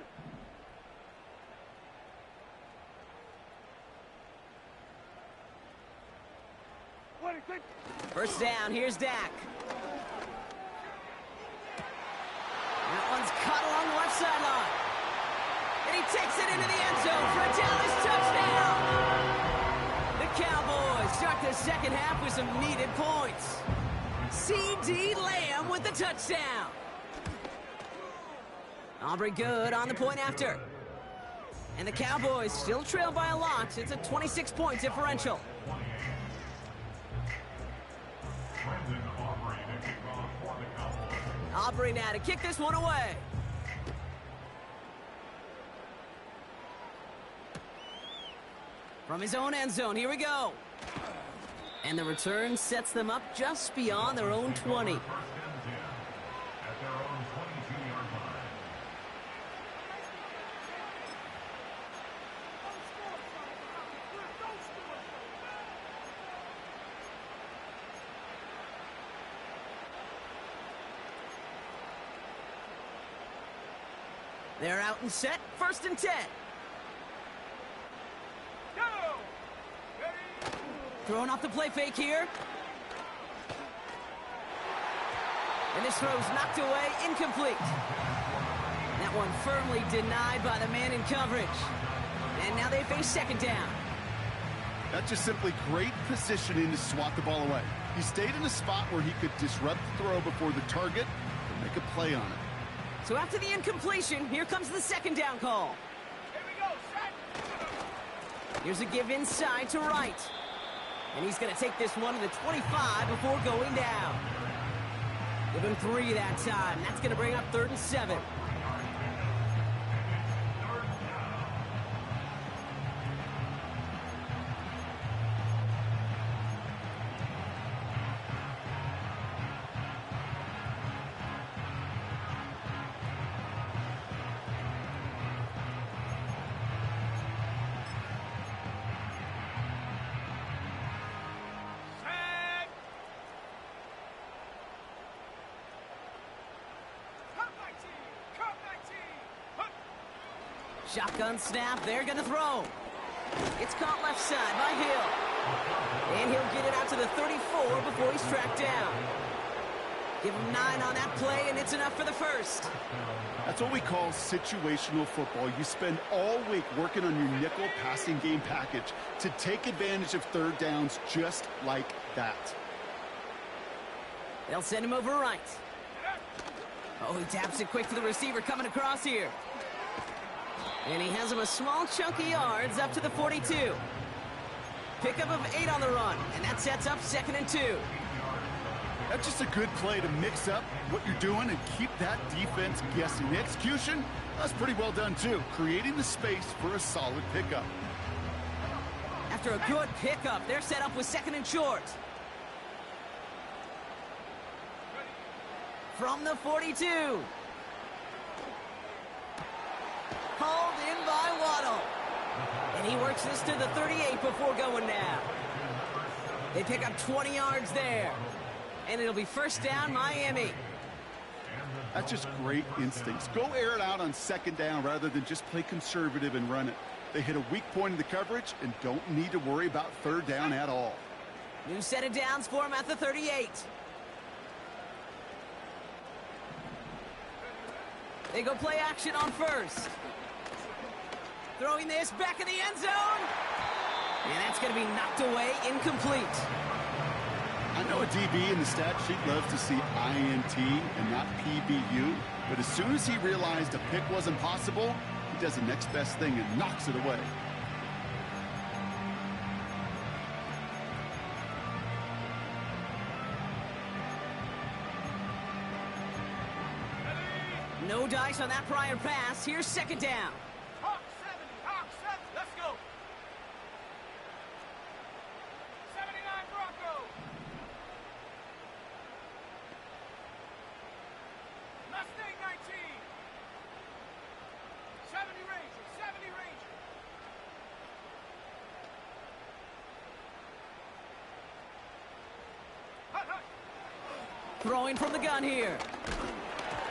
What do you think? First down, here's Dak. That one's caught along the left sideline. And he takes it into the end zone for a Dallas touchdown. The Cowboys start the second half with some needed points. C.D. Lamb with the touchdown. Aubrey Good on the point after. And the Cowboys still trail by a lot. It's a 26-point differential. Aubrey now to kick this one away. From his own end zone, here we go. And the return sets them up just beyond their own 20. They're out and set, first and 10. Go! Ready? Throwing off the play fake here. And this throw's knocked away, incomplete. That one firmly denied by the man in coverage. And now they face second down. That's just simply great positioning to swat the ball away. He stayed in a spot where he could disrupt the throw before the target and make a play on it. So after the incompletion, here comes the second down call. Here we go, set. Here's a give inside to Wright. And he's going to take this one to the 25 before going down. Give him 3 that time. That's going to bring up 3rd and 7. Shotgun snap, they're going to throw. It's caught left side by Hill. And he'll get it out to the 34 before he's tracked down. Give him 9 on that play, and it's enough for the first. That's what we call situational football. You spend all week working on your nickel passing game package to take advantage of third downs just like that. They'll send him over right. Oh, he taps it quick to the receiver coming across here. And he has him a small chunk of yards up to the 42. Pickup of 8 on the run, and that sets up 2nd and 2. That's just a good play to mix up what you're doing and keep that defense guessing. The execution, that's pretty well done too, creating the space for a solid pickup. After a good pickup, they're set up with 2nd and short. From the 42. Hauled in by Waddle. And he works this to the 38 before going down. They pick up 20 yards there. And it'll be first down, Miami. That's just great instincts. Go air it out on 2nd down rather than just play conservative and run it. They hit a weak point in the coverage and don't need to worry about 3rd down at all. New set of downs for him at the 38. They go play action on 1st. Throwing this back in the end zone. And that's going to be knocked away, incomplete. I know a DB in the stat sheet loves to see INT and not PBU, but as soon as he realized a pick wasn't possible, he does the next best thing and knocks it away. No dice on that prior pass. Here's 2nd down. Hawk 70, Hawk 7, let's go. 79 Bronco. Mustang 19. 70 Ranger, 70 Ranger. Hut, hut. Throwing from the gun here.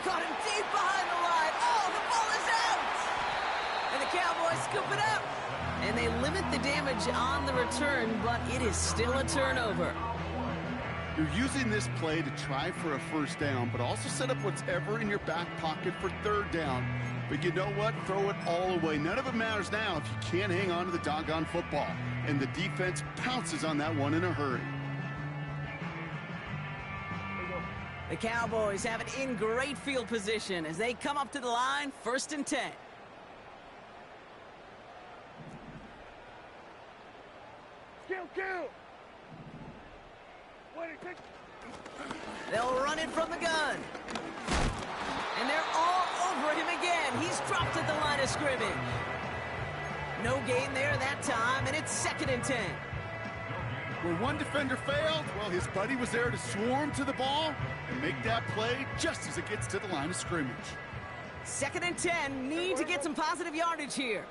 Caught him deep behind the line. Oh, the ball is out! And the Cowboys scoop it up. And they limit the damage on the return, but it is still a turnover. You're using this play to try for a 1st down, but also set up whatever in your back pocket for 3rd down. But you know what? Throw it all away. None of it matters now if you can't hang on to the doggone football. And the defense pounces on that one in a hurry. The Cowboys have it in great field position as they come up to the line, 1st and 10. Kill. Wait, take. They'll run it from the gun. And they're all over him again. He's dropped at the line of scrimmage. No gain there that time, and it's 2nd and 10. Where one defender failed, well, his buddy was there to swarm to the ball and make that play just as it gets to the line of scrimmage. 2nd and 10, need to get some positive yardage here.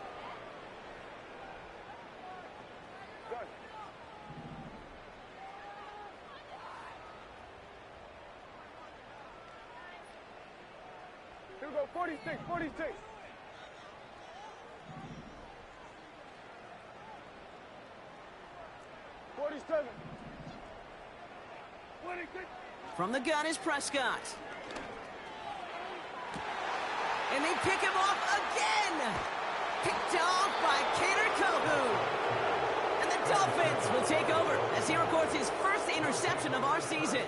Here we go, 46, 46. 27. 26. From the gun is Prescott. And they pick him off again. Picked off by Cater Kohu. And the Dolphins will take over as he records his first interception of our season.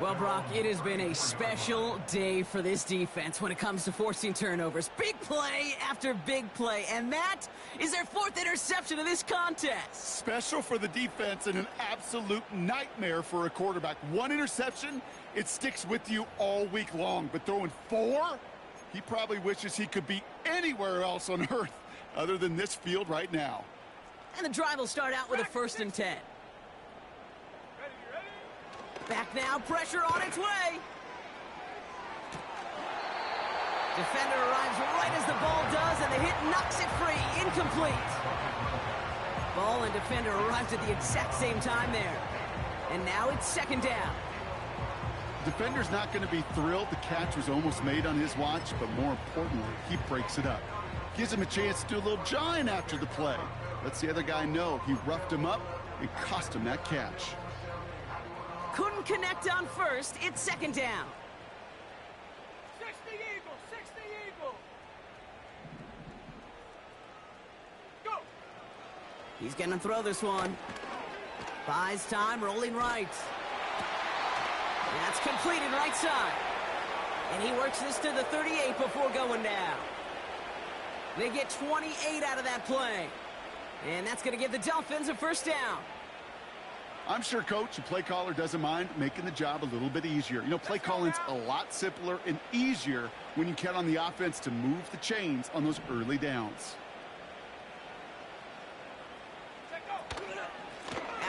Well, Brock, it has been a special day for this defense when it comes to forcing turnovers. Big play after big play, and that is their fourth interception of this contest. Special for the defense and an absolute nightmare for a quarterback. One interception, it sticks with you all week long, but throwing 4, he probably wishes he could be anywhere else on earth other than this field right now. And the drive will start out with a 1st and 10. Back now, pressure on its way. Defender arrives right as the ball does, and the hit knocks it free. Incomplete. Ball and defender arrived at the exact same time there. And now it's 2nd down. Defender's not going to be thrilled the catch was almost made on his watch, but more importantly, he breaks it up. Gives him a chance to do a little jawing after the play. Lets the other guy know he roughed him up and cost him that catch. Couldn't connect on 1st. It's 2nd down. 60 Eagle, 60 Eagle. Go. He's going to throw this one. Buys time, rolling right. That's completed right side. And he works this to the 38 before going down. They get 28 out of that play. And that's going to give the Dolphins a 1st down. I'm sure, Coach, the play caller doesn't mind making the job a little bit easier. You know, play calling's a lot simpler and easier when you count on the offense to move the chains on those early downs.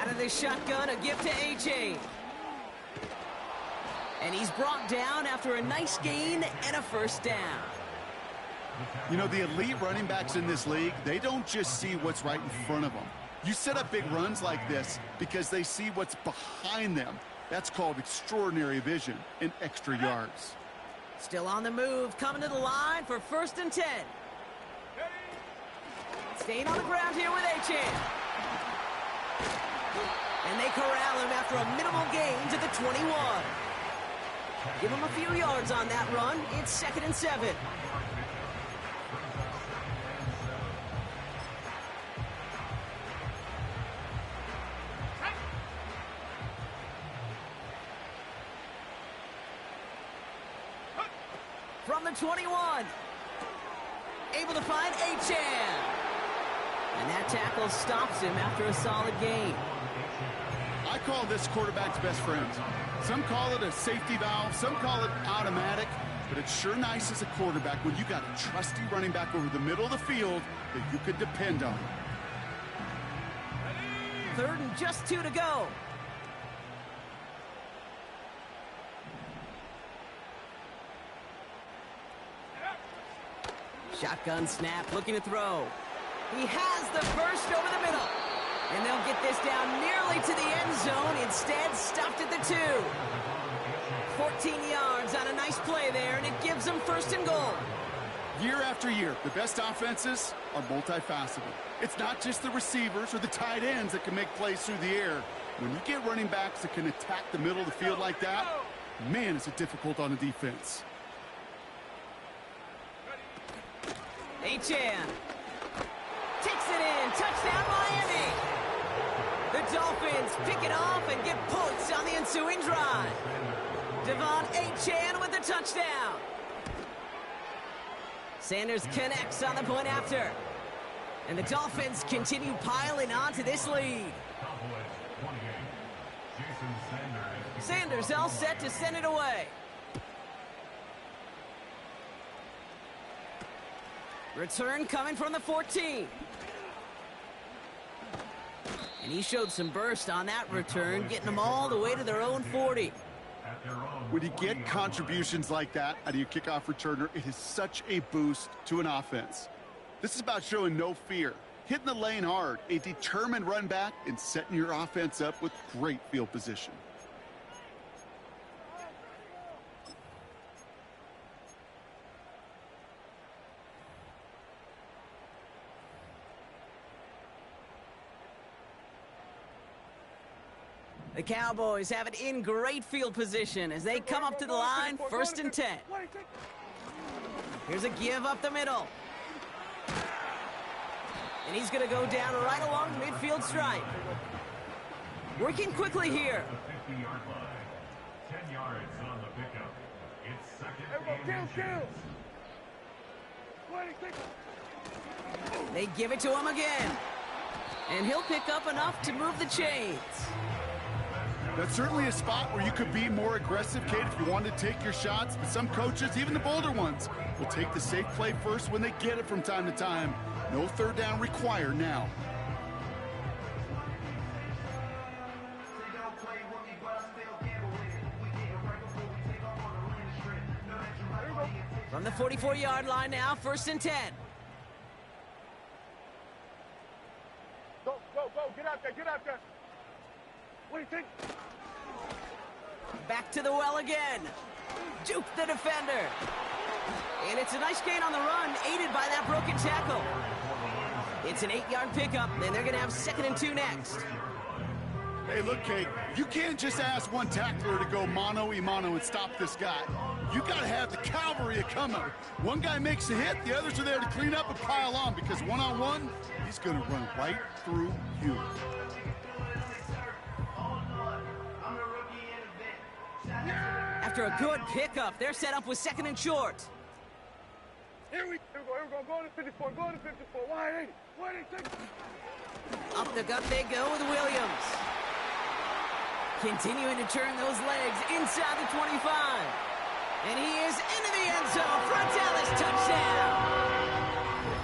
Out of the shotgun, a gift to A.J. And he's brought down after a nice gain and a 1st down. You know, the elite running backs in this league, they don't just see what's right in front of them. You set up big runs like this because they see what's behind them. That's called extraordinary vision and extra yards. Still on the move, coming to the line for 1st and 10. Staying on the ground here with A-Chan. And they corral him after a minimal gain to the 21. Give him a few yards on that run. It's 2nd and 7. From the 21. Able to find A-Chan. And that tackle stops him after a solid gain. I call this quarterback's best friend. Some call it a safety valve, some call it automatic, but it's sure nice as a quarterback when you got a trusty running back over the middle of the field that you could depend on. 3rd and just 2 to go. Shotgun snap, looking to throw. He has the first over the middle. And they'll get this down nearly to the end zone. Instead, stopped at the 2. 14 yards on a nice play there, and it gives them 1st and goal. Year after year, the best offenses are multifaceted. It's not just the receivers or the tight ends that can make plays through the air. When you get running backs that can attack the middle of the field like that, man, is it difficult on the defense. A-Chan takes it in. Touchdown, Miami. The Dolphins pick it off and get points on the ensuing drive. Devon A-Chan with the touchdown. Sanders connects on the point after. And the Dolphins continue piling on to this lead. Sanders all set to send it away. Return coming from the 14. And he showed some burst on that return, getting them all the way to their own 40. When you get contributions like that out of your kickoff returner, it is such a boost to an offense. This is about showing no fear, hitting the lane hard, a determined run back, and setting your offense up with great field position. The Cowboys have it in great field position as they come up to the line, 1st and 10. Here's a give up the middle. And he's going to go down right along the midfield stripe. Working quickly here. 50-yard line. 10 yards on the pickup. It's second and 10. They give it to him again. And he'll pick up enough to move the chains. That's certainly a spot where you could be more aggressive, Kate, if you wanted to take your shots. But some coaches, even the bolder ones, will take the safe play first when they get it from time to time. No third down required now. From the 44-yard line now, 1st and 10. Go, get out there. What do you think? Back to the well again. Juke the defender. And it's a nice gain on the run, aided by that broken tackle. It's an 8-yard pickup, and they're going to have 2nd and 2 next. Hey, look, Kate, you can't just ask one tackler to go mano-a-mano and stop this guy. You got to have the cavalry coming. One guy makes a hit, the others are there to clean up and pile on, because one-on-one, he's going to run right through you. After a good pickup, they're set up with 2nd and short. Here we go. Go to 54. Wide 80. Up the gut they go with Williams. Continuing to turn those legs inside the 25. And he is into the end zone. Frontalis touchdown.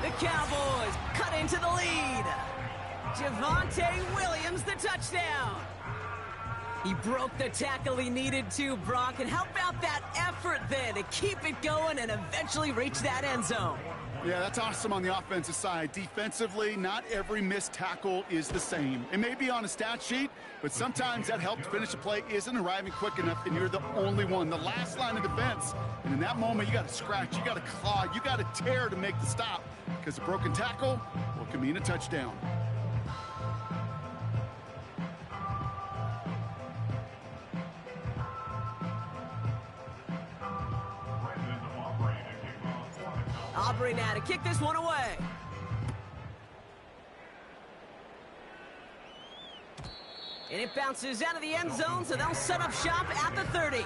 The Cowboys cut into the lead. Javonte Williams the touchdown. He broke the tackle he needed to, Brock, and how about that effort then to keep it going and eventually reach that end zone? Yeah, that's awesome on the offensive side. Defensively, not every missed tackle is the same. It may be on a stat sheet, but sometimes that help to finish a play isn't arriving quick enough, and you're the only one, the last line of defense. And in that moment, you got to scratch, you got to claw, you got to tear to make the stop, because a broken tackle, well, can mean a touchdown. Aubrey now to kick this one away. And it bounces out of the end zone, so they'll set up shop at the 30.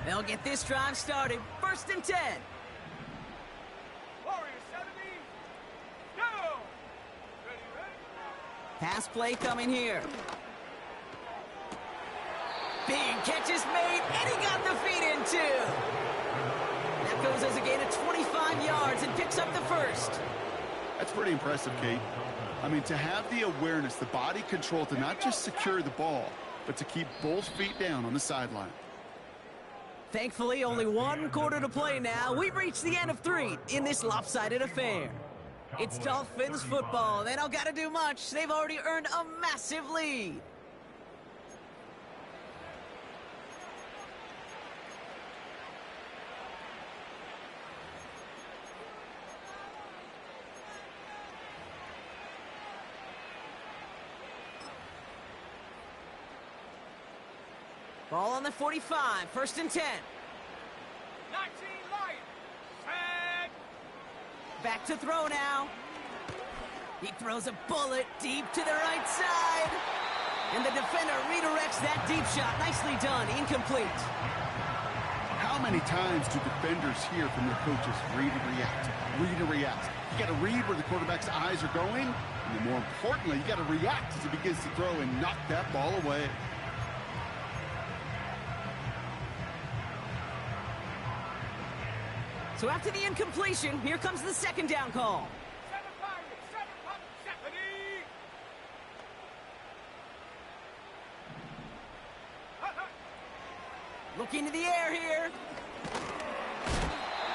They'll get this drive started. 1st and 10. Warriors 70. Go. Ready. Pass play coming here. Big catch is made, and he got the feet in too. That goes as a gain of 25 yards and picks up the 1st. That's pretty impressive, Kate. I mean, to have the awareness, the body control to not just secure the ball, but to keep both feet down on the sideline. Thankfully, only 1 quarter to play now. We've reached the end of 3 in this lopsided affair. It's Dolphins football. They don't got to do much. They've already earned a massive lead. Ball on the 45, 1st and 10. 19 Lions. Tag. Back to throw now. He throws a bullet deep to the right side. And the defender redirects that deep shot. Nicely done, incomplete. How many times do defenders hear from their coaches, read and react, read and react? You got to read where the quarterback's eyes are going, and then more importantly, you got to react as he begins to throw and knock that ball away. So after the incompletion, here comes the 2nd down call. 7 Pirates. 7 Looking to the air here.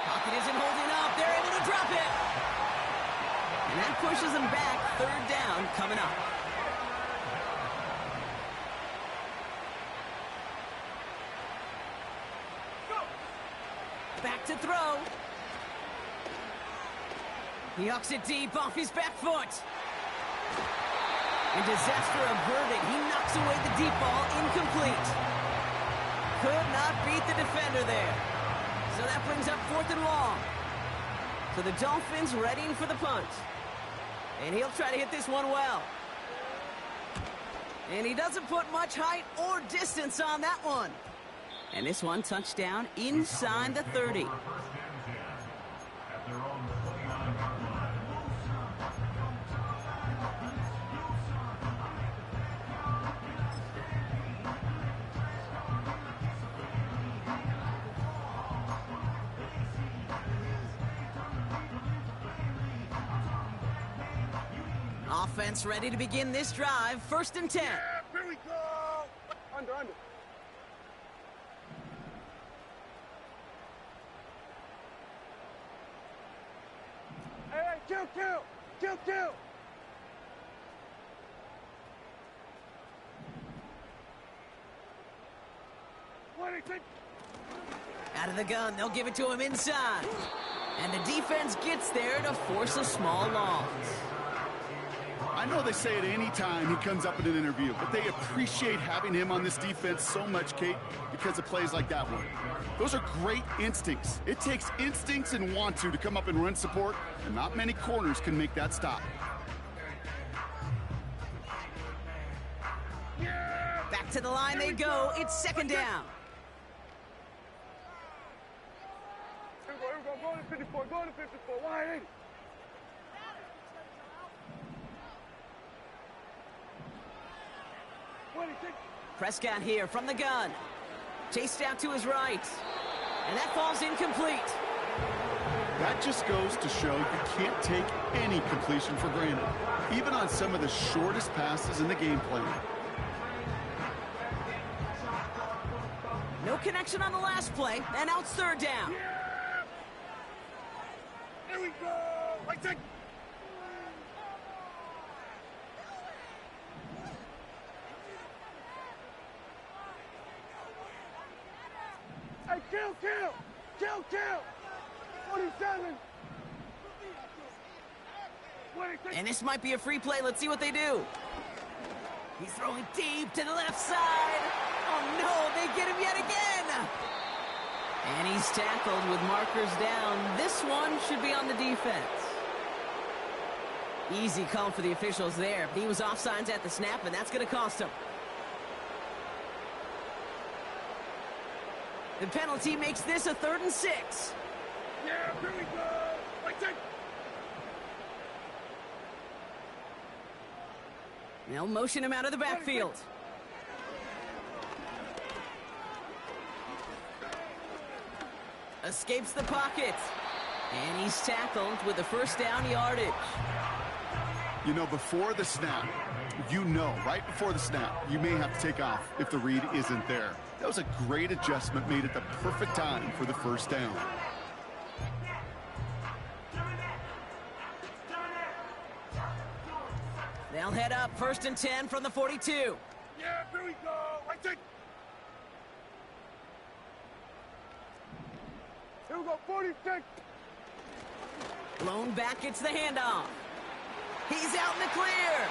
Pocket isn't holding up. They're able to drop it. And that pushes them back. 3rd down coming up. Back to throw. He hooks it deep off his back foot. And disaster averted. He knocks away the deep ball, incomplete. Could not beat the defender there. So that brings up 4th and long. So the Dolphins readying for the punt. And he'll try to hit this one well. And he doesn't put much height or distance on that one. And this one touchdown inside the 30. Offense ready to begin this drive. 1st and 10. Yeah, here we go. Under. Hey, kill. What is it? Out of the gun, they'll give it to him inside. And the defense gets there to force a small loss. I know they say it any time he comes up in an interview, but they appreciate having him on this defense so much, Kate, because of plays like that one. Those are great instincts. It takes instincts and want to come up and run support, and not many corners can make that stop. Back to the line they go. It's 2nd down. Here we go. Go to 54. Why ain't it? Prescott here from the gun. Chased out to his right. And that falls incomplete. That just goes to show you can't take any completion for granted, even on some of the shortest passes in the game plan. No connection on the last play, and now it's 3rd down. Here we go. Right take. Hey, kill. 47. And this might be a free play. Let's see what they do. He's throwing deep to the left side. Oh, no, they get him yet again. And he's tackled with markers down. This one should be on the defense. Easy call for the officials there. He was offsides at the snap, and that's going to cost him. The penalty makes this a 3rd and 6. Yeah, here we go. Right take. They'll motion him out of the backfield. Escapes the pocket. And he's tackled with the 1st down yardage. You know, before the snap, right before the snap, you may have to take off if the read isn't there. That was a great adjustment made at the perfect time for the 1st down. They'll head up 1st and 10 from the 42. Yeah, here we go. Right take. Here we go, 46. Blown back, it's the handoff. He's out in the clear.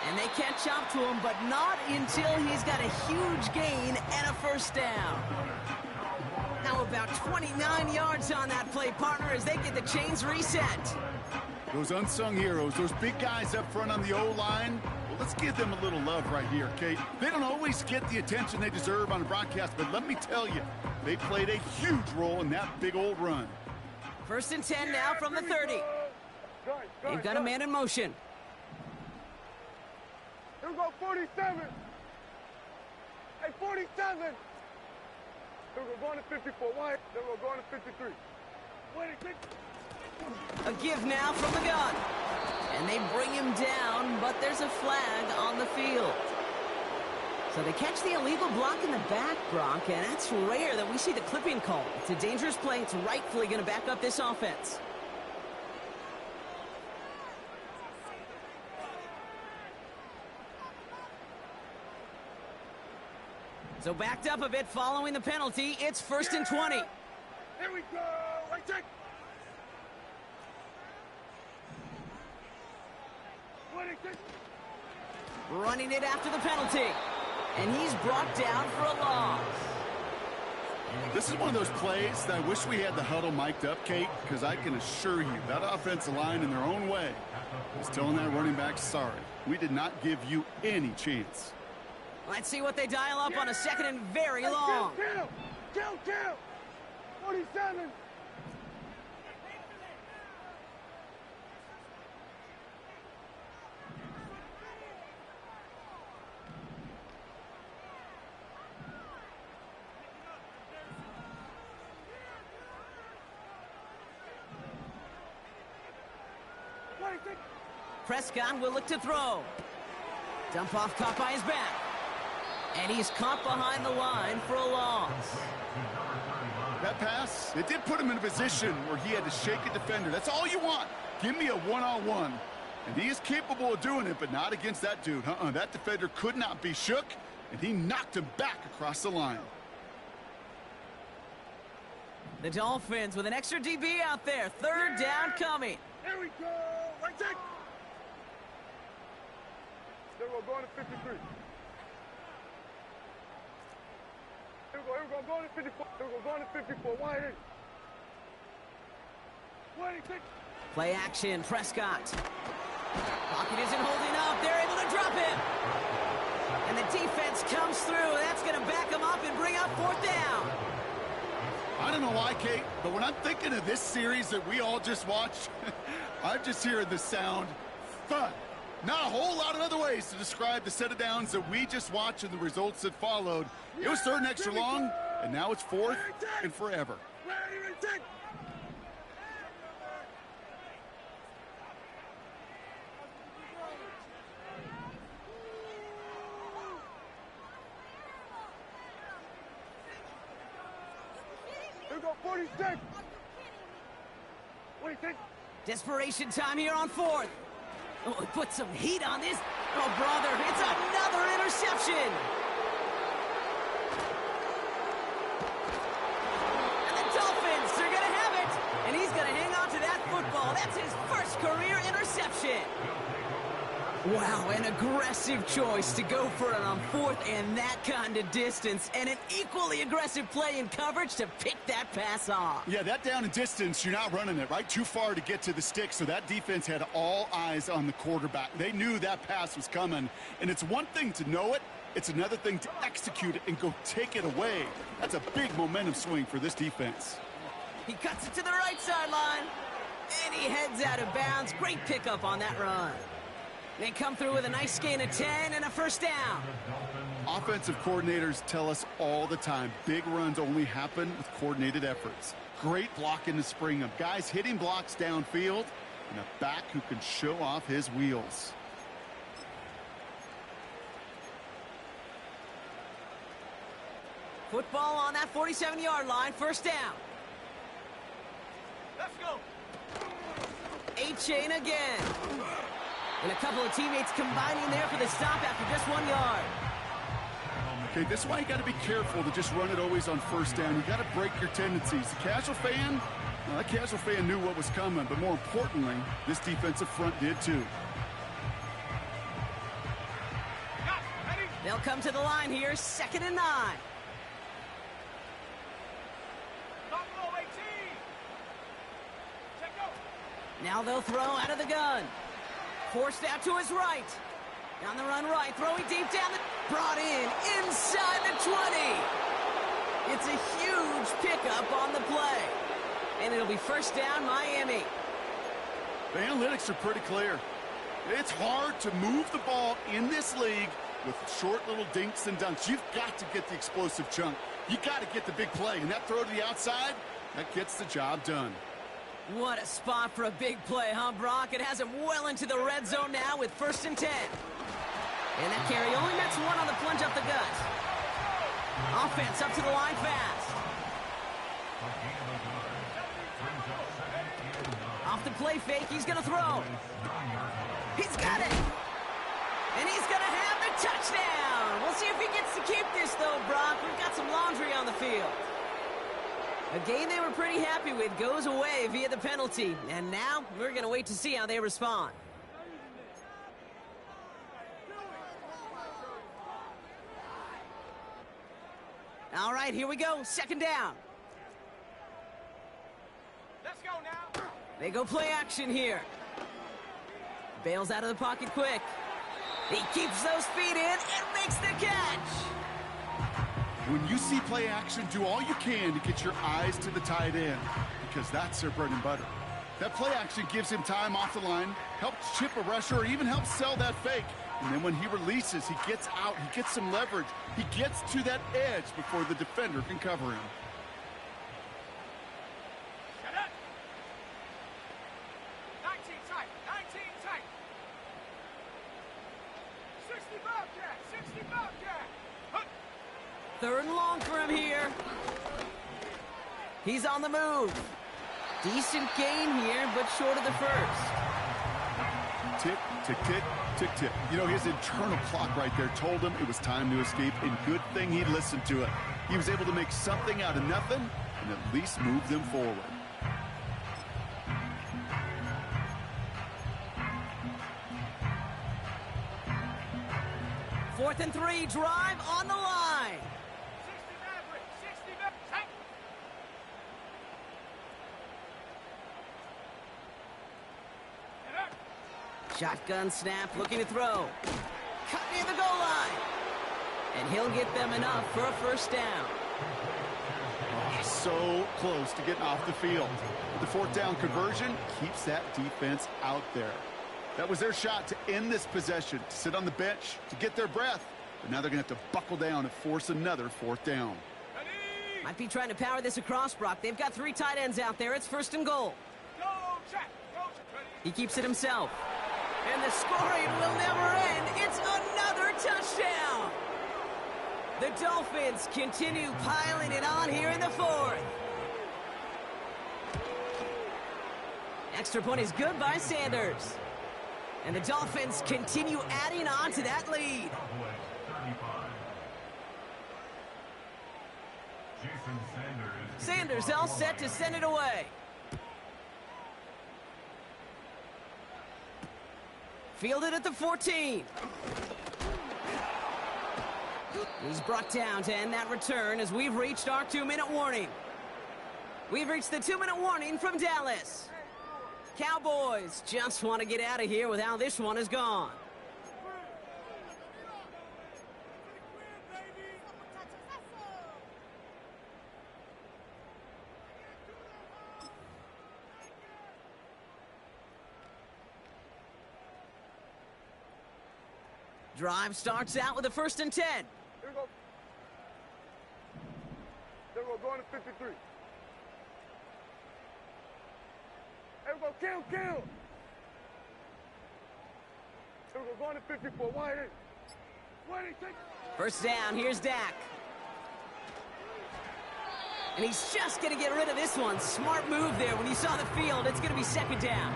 And they catch up to him, but not until he's got a huge gain and a 1st down. How about 29 yards on that play, partner, as they get the chains reset. Those unsung heroes, those big guys up front on the O-line, well, let's give them a little love right here, Kate. They don't always get the attention they deserve on a broadcast, but let me tell you, they played a huge role in that big old run. 1st and 10 now from the 30. They've got a man in motion. Here we go, 47. Hey, 47. Here we go, going to 54. Why? Then we're going to 53. Wait, A give now from the gun. And they bring him down, but there's a flag on the field. So they catch the illegal block in the back, Gronk, and that's rare that we see the clipping call. It's a dangerous play. It's rightfully going to back up this offense. So backed up a bit following the penalty. It's 1st and 20. Here we go. Right check. 26. Running it after the penalty. And he's brought down for a loss. This is one of those plays that I wish we had the huddle mic'd up, Kate, because I can assure you that offensive line in their own way is telling that running back, sorry, we did not give you any chance. Let's see what they dial up on a second and very long. Kill. 47. Prescott will look to throw. Dump off caught by his back. And he's caught behind the line for a loss. That pass, it did put him in a position where he had to shake a defender. That's all you want. Give me a one-on-one. And he is capable of doing it, but not against that dude. That defender could not be shook, and he knocked him back across the line. The Dolphins with an extra DB out there. Third down coming. Here we go. Right check. There we go. Going to 53. Here we go. Going to 54. Here we go. Going to 54. Wide in. 26. Play action. Prescott. Pocket isn't holding up. They're able to drop him. And the defense comes through. That's going to back him up and bring up fourth down. I don't know why, Kate, but when I'm thinking of this series that we all just watched, I'm just hearing the sound thud. Not a whole lot of other ways to describe the set of downs that we just watched and the results that followed. It was third and extra long, and now it's fourth and forever. Here we go. 46. 26. Desperation time here on fourth. Oh, it put some heat on this. Oh, brother, it's another interception. And the Dolphins, they're going to have it. And he's going to hang on to that football. That's his first career interception. Wow, an aggressive choice to go for it on fourth and that kind of distance. And an equally aggressive play in coverage to pick that pass off. Yeah, that down and distance, you're not running it, right? Too far to get to the stick, so that defense had all eyes on the quarterback. They knew that pass was coming, and it's one thing to know it, it's another thing to execute it and go take it away. That's a big momentum swing for this defense. He cuts it to the right sideline, and he heads out of bounds. Great pickup on that run. They come through with a nice gain of 10 and a first down. Offensive coordinators tell us all the time, big runs only happen with coordinated efforts. Great block in the spring of guys hitting blocks downfield and a back who can show off his wheels. Football on that 47-yard line, first down. Let's go. A-chain again. And a couple of teammates combining there for the stop after just 1 yard. Okay, this is why you got to be careful to just run it always on first down. You got to break your tendencies. The casual fan, well, that casual fan knew what was coming, but more importantly, this defensive front did too. They'll come to the line here, 2nd and 9. Now they'll throw out of the gun. Forced out to his right. On the run right, throwing deep down, brought in inside the 20. It's a huge pickup on the play. And it'll be first down, Miami. The analytics are pretty clear. It's hard to move the ball in this league with short little dinks and dunks. You've got to get the explosive chunk. You got to get the big play. And that throw to the outside, that gets the job done. What a spot for a big play, huh, Brock? It has him well into the red zone now with 1st and 10. And that carry only nets one on the plunge up the gut. Offense up to the line fast. Off the play fake, he's going to throw. He's got it. And he's going to have the touchdown. We'll see if he gets to keep this, though, Brock. We've got some laundry on the field. A game they were pretty happy with goes away via the penalty. And now we're going to wait to see how they respond. All right, here we go. Second down. Let's go now. They go play action here. Bails out of the pocket quick. He keeps those feet in and makes the catch. When you see play action, do all you can to get your eyes to the tight end, because that's their bread and butter. That play action gives him time off the line, helps chip a rusher, or even helps sell that fake. And then when he releases, he gets out, he gets some leverage. He gets to that edge before the defender can cover him. Shut up. 19 tight. 19 tight. 60 Bobcat. 60 Bobcat. Huh. Third and long for him here. He's on the move. Decent gain here, but short of the first. Tick, tick, tick, tick, tick. You know, his internal clock right there told him it was time to escape, and good thing he listened to it. He was able to make something out of nothing and at least move them forward. Fourth and 3, drive on the line. 60 Maverick. 60 Maverick. Tight. Get up. Shotgun snap, looking to throw. Cut near the goal line. And he'll get them enough for a first down. Oh, so close to getting off the field. The fourth down conversion keeps that defense out there. That was their shot to end this possession, to sit on the bench, to get their breath. But now they're going to have to buckle down and force another fourth down. Ready. Might be trying to power this across, Brock. They've got 3 tight ends out there. It's first and goal. Go check. Go check. Ready. He keeps it himself. And the scoring will never end. It's another touchdown. The Dolphins continue piling it on here in the fourth. Extra point is good by Sanders. And the Dolphins continue adding on to that lead. Cowboys 35. Jason Sanders all set to send it away. Fielded at the 14. He's brought down to end that return as we've reached our 2-minute warning. We've reached the 2-minute warning from Dallas. Cowboys just want to get out of here with how this one has gone. Drive starts out with a 1st and 10. Here we go. There we go. Going to 53. Here we go. Kill. Here we go. Going to 54. Wide in. Wide in. Take. First down, here's Dak. And he's just going to get rid of this one. Smart move there. When you saw the field, it's going to be 2nd down.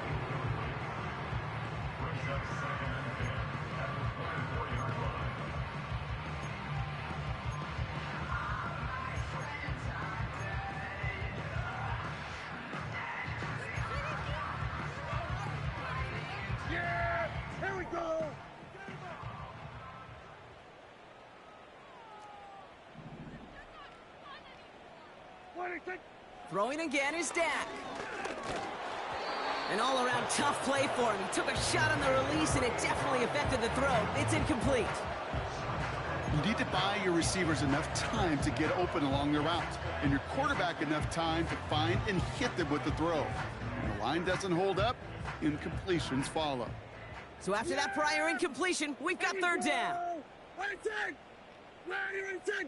Yeah. Here we go. Wide in. Take. Throwing again is Dak. An all-around tough play for him. He took a shot on the release, and it definitely affected the throw. It's incomplete. You need to buy your receivers enough time to get open along their route, and your quarterback enough time to find and hit them with the throw. When the line doesn't hold up, incompletions follow. So after that prior incompletion, we've got 3rd down. Wide in. Take. Wide in. Take.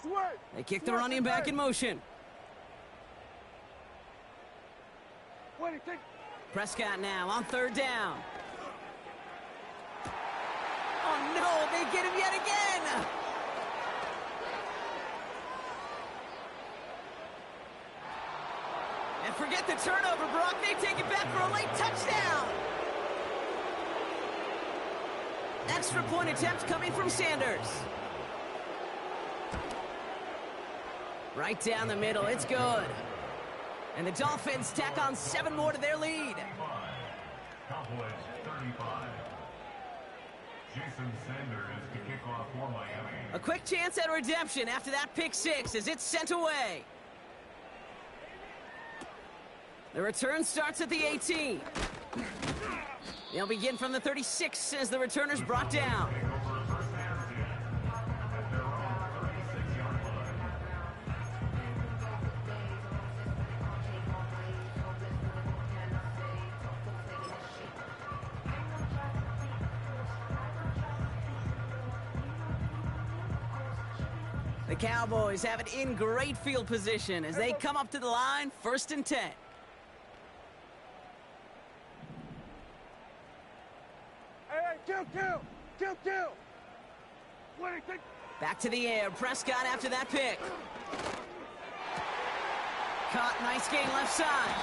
Sweat. They kick the running back in motion. Wide in. Take. Prescott now on 3rd down. Oh no, they get him yet again. And forget the turnover, Brock. They take it back for a late touchdown. Extra point attempt coming from Sanders. Right down the middle, it's good. And the Dolphins tack on 7 more to their lead. Cowboys 35. Jason Sanders to kick off for Miami. A quick chance at redemption after that pick 6 as it's sent away. The return starts at the 18. They'll begin from the 36 as the returner's brought down. The Cowboys have it in great field position as they come up to the line, 1st and 10. Kill. Back to the air, Prescott after that pick. Caught, nice gain left side.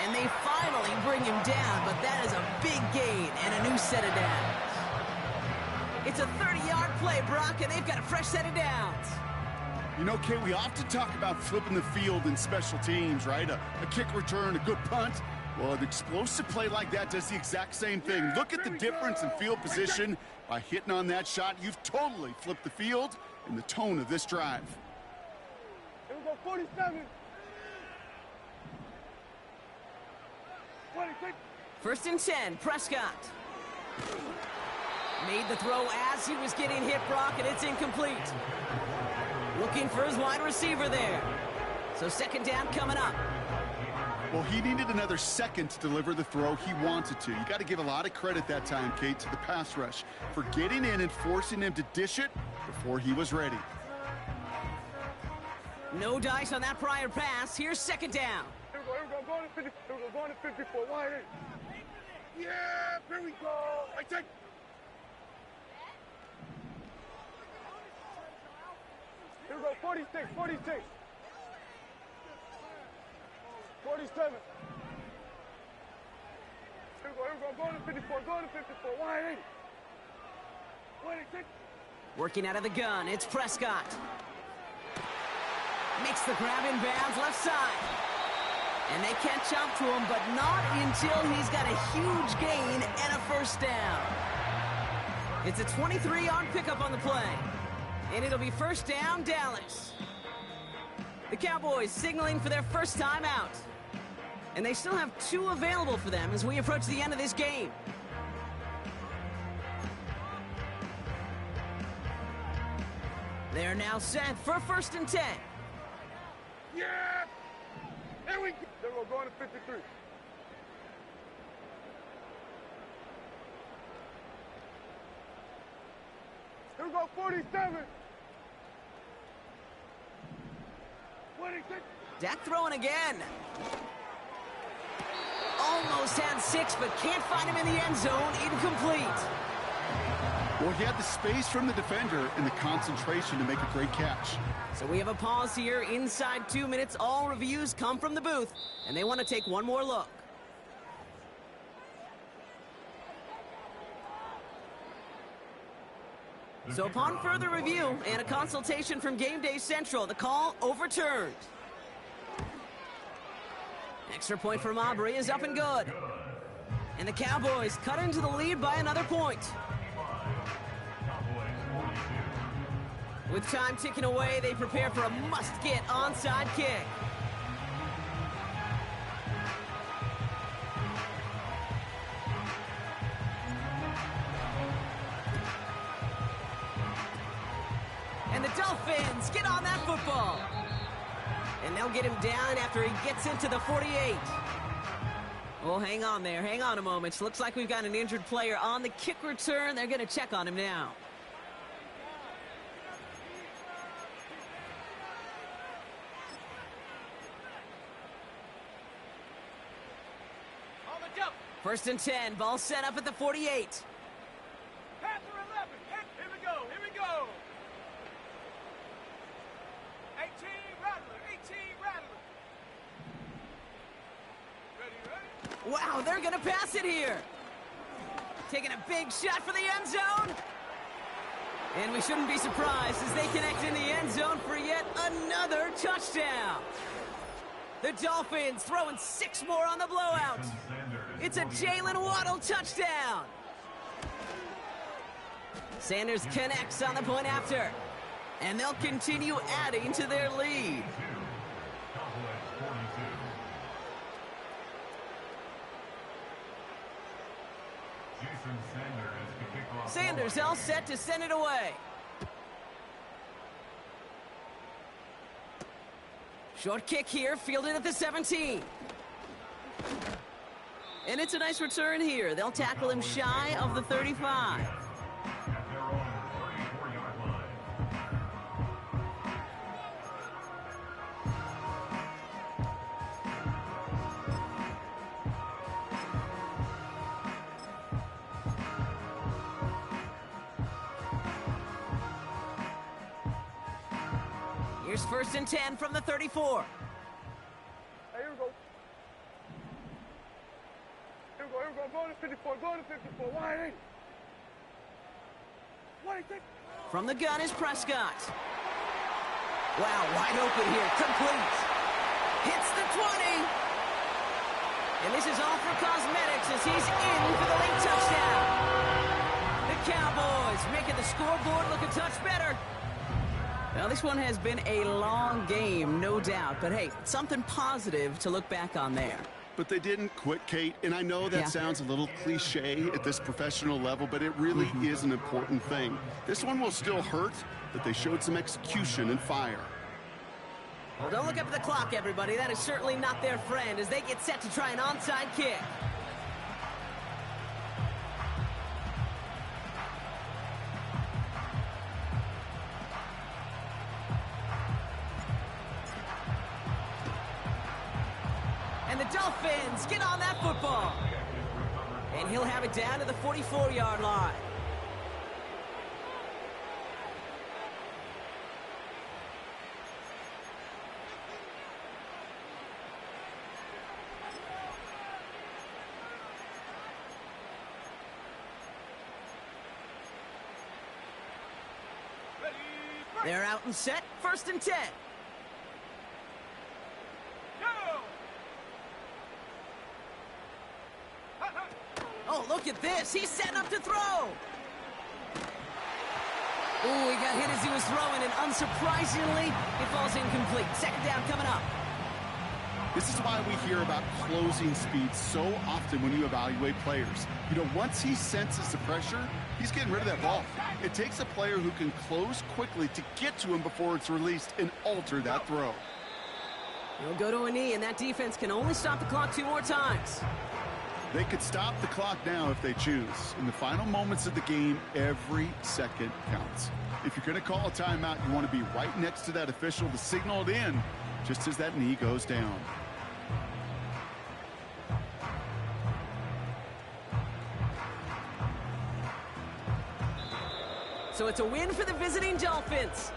And they finally bring him down, but that is a big gain and a new set of downs. It's a 30-yard play, Brock, and they've got a fresh set of downs. You know, Kate, we often talk about flipping the field in special teams, right? A kick return, a good punt. Well, an explosive play like that does the exact same thing. Look at the difference in field position. By hitting on that shot, you've totally flipped the field and the tone of this drive. Here we go, 47. 26. 1st and 10, Prescott. Made the throw as he was getting hit, Brock, and it's incomplete. Looking for his wide receiver there. So 2nd down coming up. Well, he needed another second to deliver the throw he wanted to. You got to give a lot of credit that time, Kate, to the pass rush for getting in and forcing him to dish it before he was ready. No dice on that prior pass. Here's 2nd down. Here we go, going to 50. Here we go, going to 54. Wide eight. Yeah, here we go. I take. Here we go, 46. 47. Here we go, going to 54, going to 54, wide 80. 26. Working out of the gun, it's Prescott. Makes the grab in bounds left side. And they catch up to him, but not until he's got a huge gain and a 1st down. It's a 23-yard pickup on the play. And it'll be 1st down, Dallas. The Cowboys signaling for their first time out. And they still have 2 available for them as we approach the end of this game. They're now set for 1st and 10. Yeah! Here we go. Here we go, going to 53. Here we go, 47. 26. Dak throwing again. Almost had 6, but can't find him in the end zone. Incomplete. Well, he had the space from the defender and the concentration to make a great catch. So we have a pause here inside 2 minutes. All reviews come from the booth, and they want to take one more look. So upon further review and a consultation from Game Day Central, the call overturned. Extra point from Aubrey is up and good. And the Cowboys cut into the lead by another point. With time ticking away, they prepare for a must-get onside kick. And the Dolphins get on that football. And they'll get him down after he gets into the 48. Well, hang on there. Hang on a moment. Looks like we've got an injured player on the kick return. They're going to check on him now. On the jump. 1st and 10. Ball set up at the 48. Panther 11. Here we go. Here we go. 18 Rattler. 18 Rattler. Ready, ready? Wow, they're going to pass it here. taking a big shot for the end zone. And we shouldn't be surprised as they connect in the end zone for yet another touchdown. The Dolphins throwing 6 more on the blowout. It's a Jalen Waddle touchdown. Sanders connects on the point after. And they'll continue adding to their lead. Sanders all set to send it away. Short kick here, fielded at the 17. And it's a nice return here. They'll tackle him shy of the 35. Here's 1st and 10 from the 34. Hey, here we go. Here we go, here we go. Going to 54, going to 54. Wide 8. Wide 8. From the gun is Prescott. Wow, wide open here, complete. Hits the 20. And this is all for cosmetics as he's in for the late touchdown. The Cowboys making the scoreboard look a touch better. Now, this one has been a long game, no doubt. But, hey, something positive to look back on there. But they didn't quit, Kate. And I know that sounds a little cliche at this professional level, but it really is an important thing. This one will still hurt, but they showed some execution and fire. Well, don't look up at the clock, everybody. That is certainly not their friend as they get set to try an onside kick. And the Dolphins get on that football. And he'll have it down to the 44-yard line. They're out and set, 1st and 10. Oh, look at this. He's setting up to throw. Ooh, he got hit as he was throwing, and unsurprisingly, it falls incomplete. 2nd down coming up. This is why we hear about closing speed so often when you evaluate players. You know, once he senses the pressure, he's getting rid of that ball. It takes a player who can close quickly to get to him before it's released and alter that throw. He'll go to a knee, and that defense can only stop the clock 2 more times. They could stop the clock now if they choose. In the final moments of the game, every second counts. If you're going to call a timeout, you want to be right next to that official to signal it in just as that knee goes down. So it's a win for the visiting Dolphins.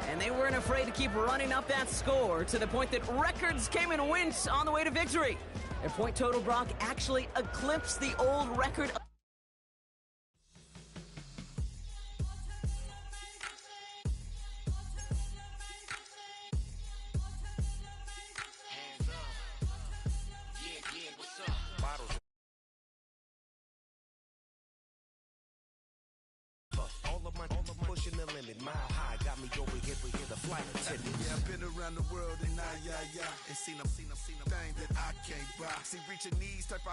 And they weren't afraid to keep running up that score to the point that records came in wins on the way to victory. Their point total, Brock, actually eclipsed the old record. Pushing the limit, mile high, got me over here to hear the flight attendant. Yeah, I've been around the world and and seen them things that I can't buy. See, reaching these type of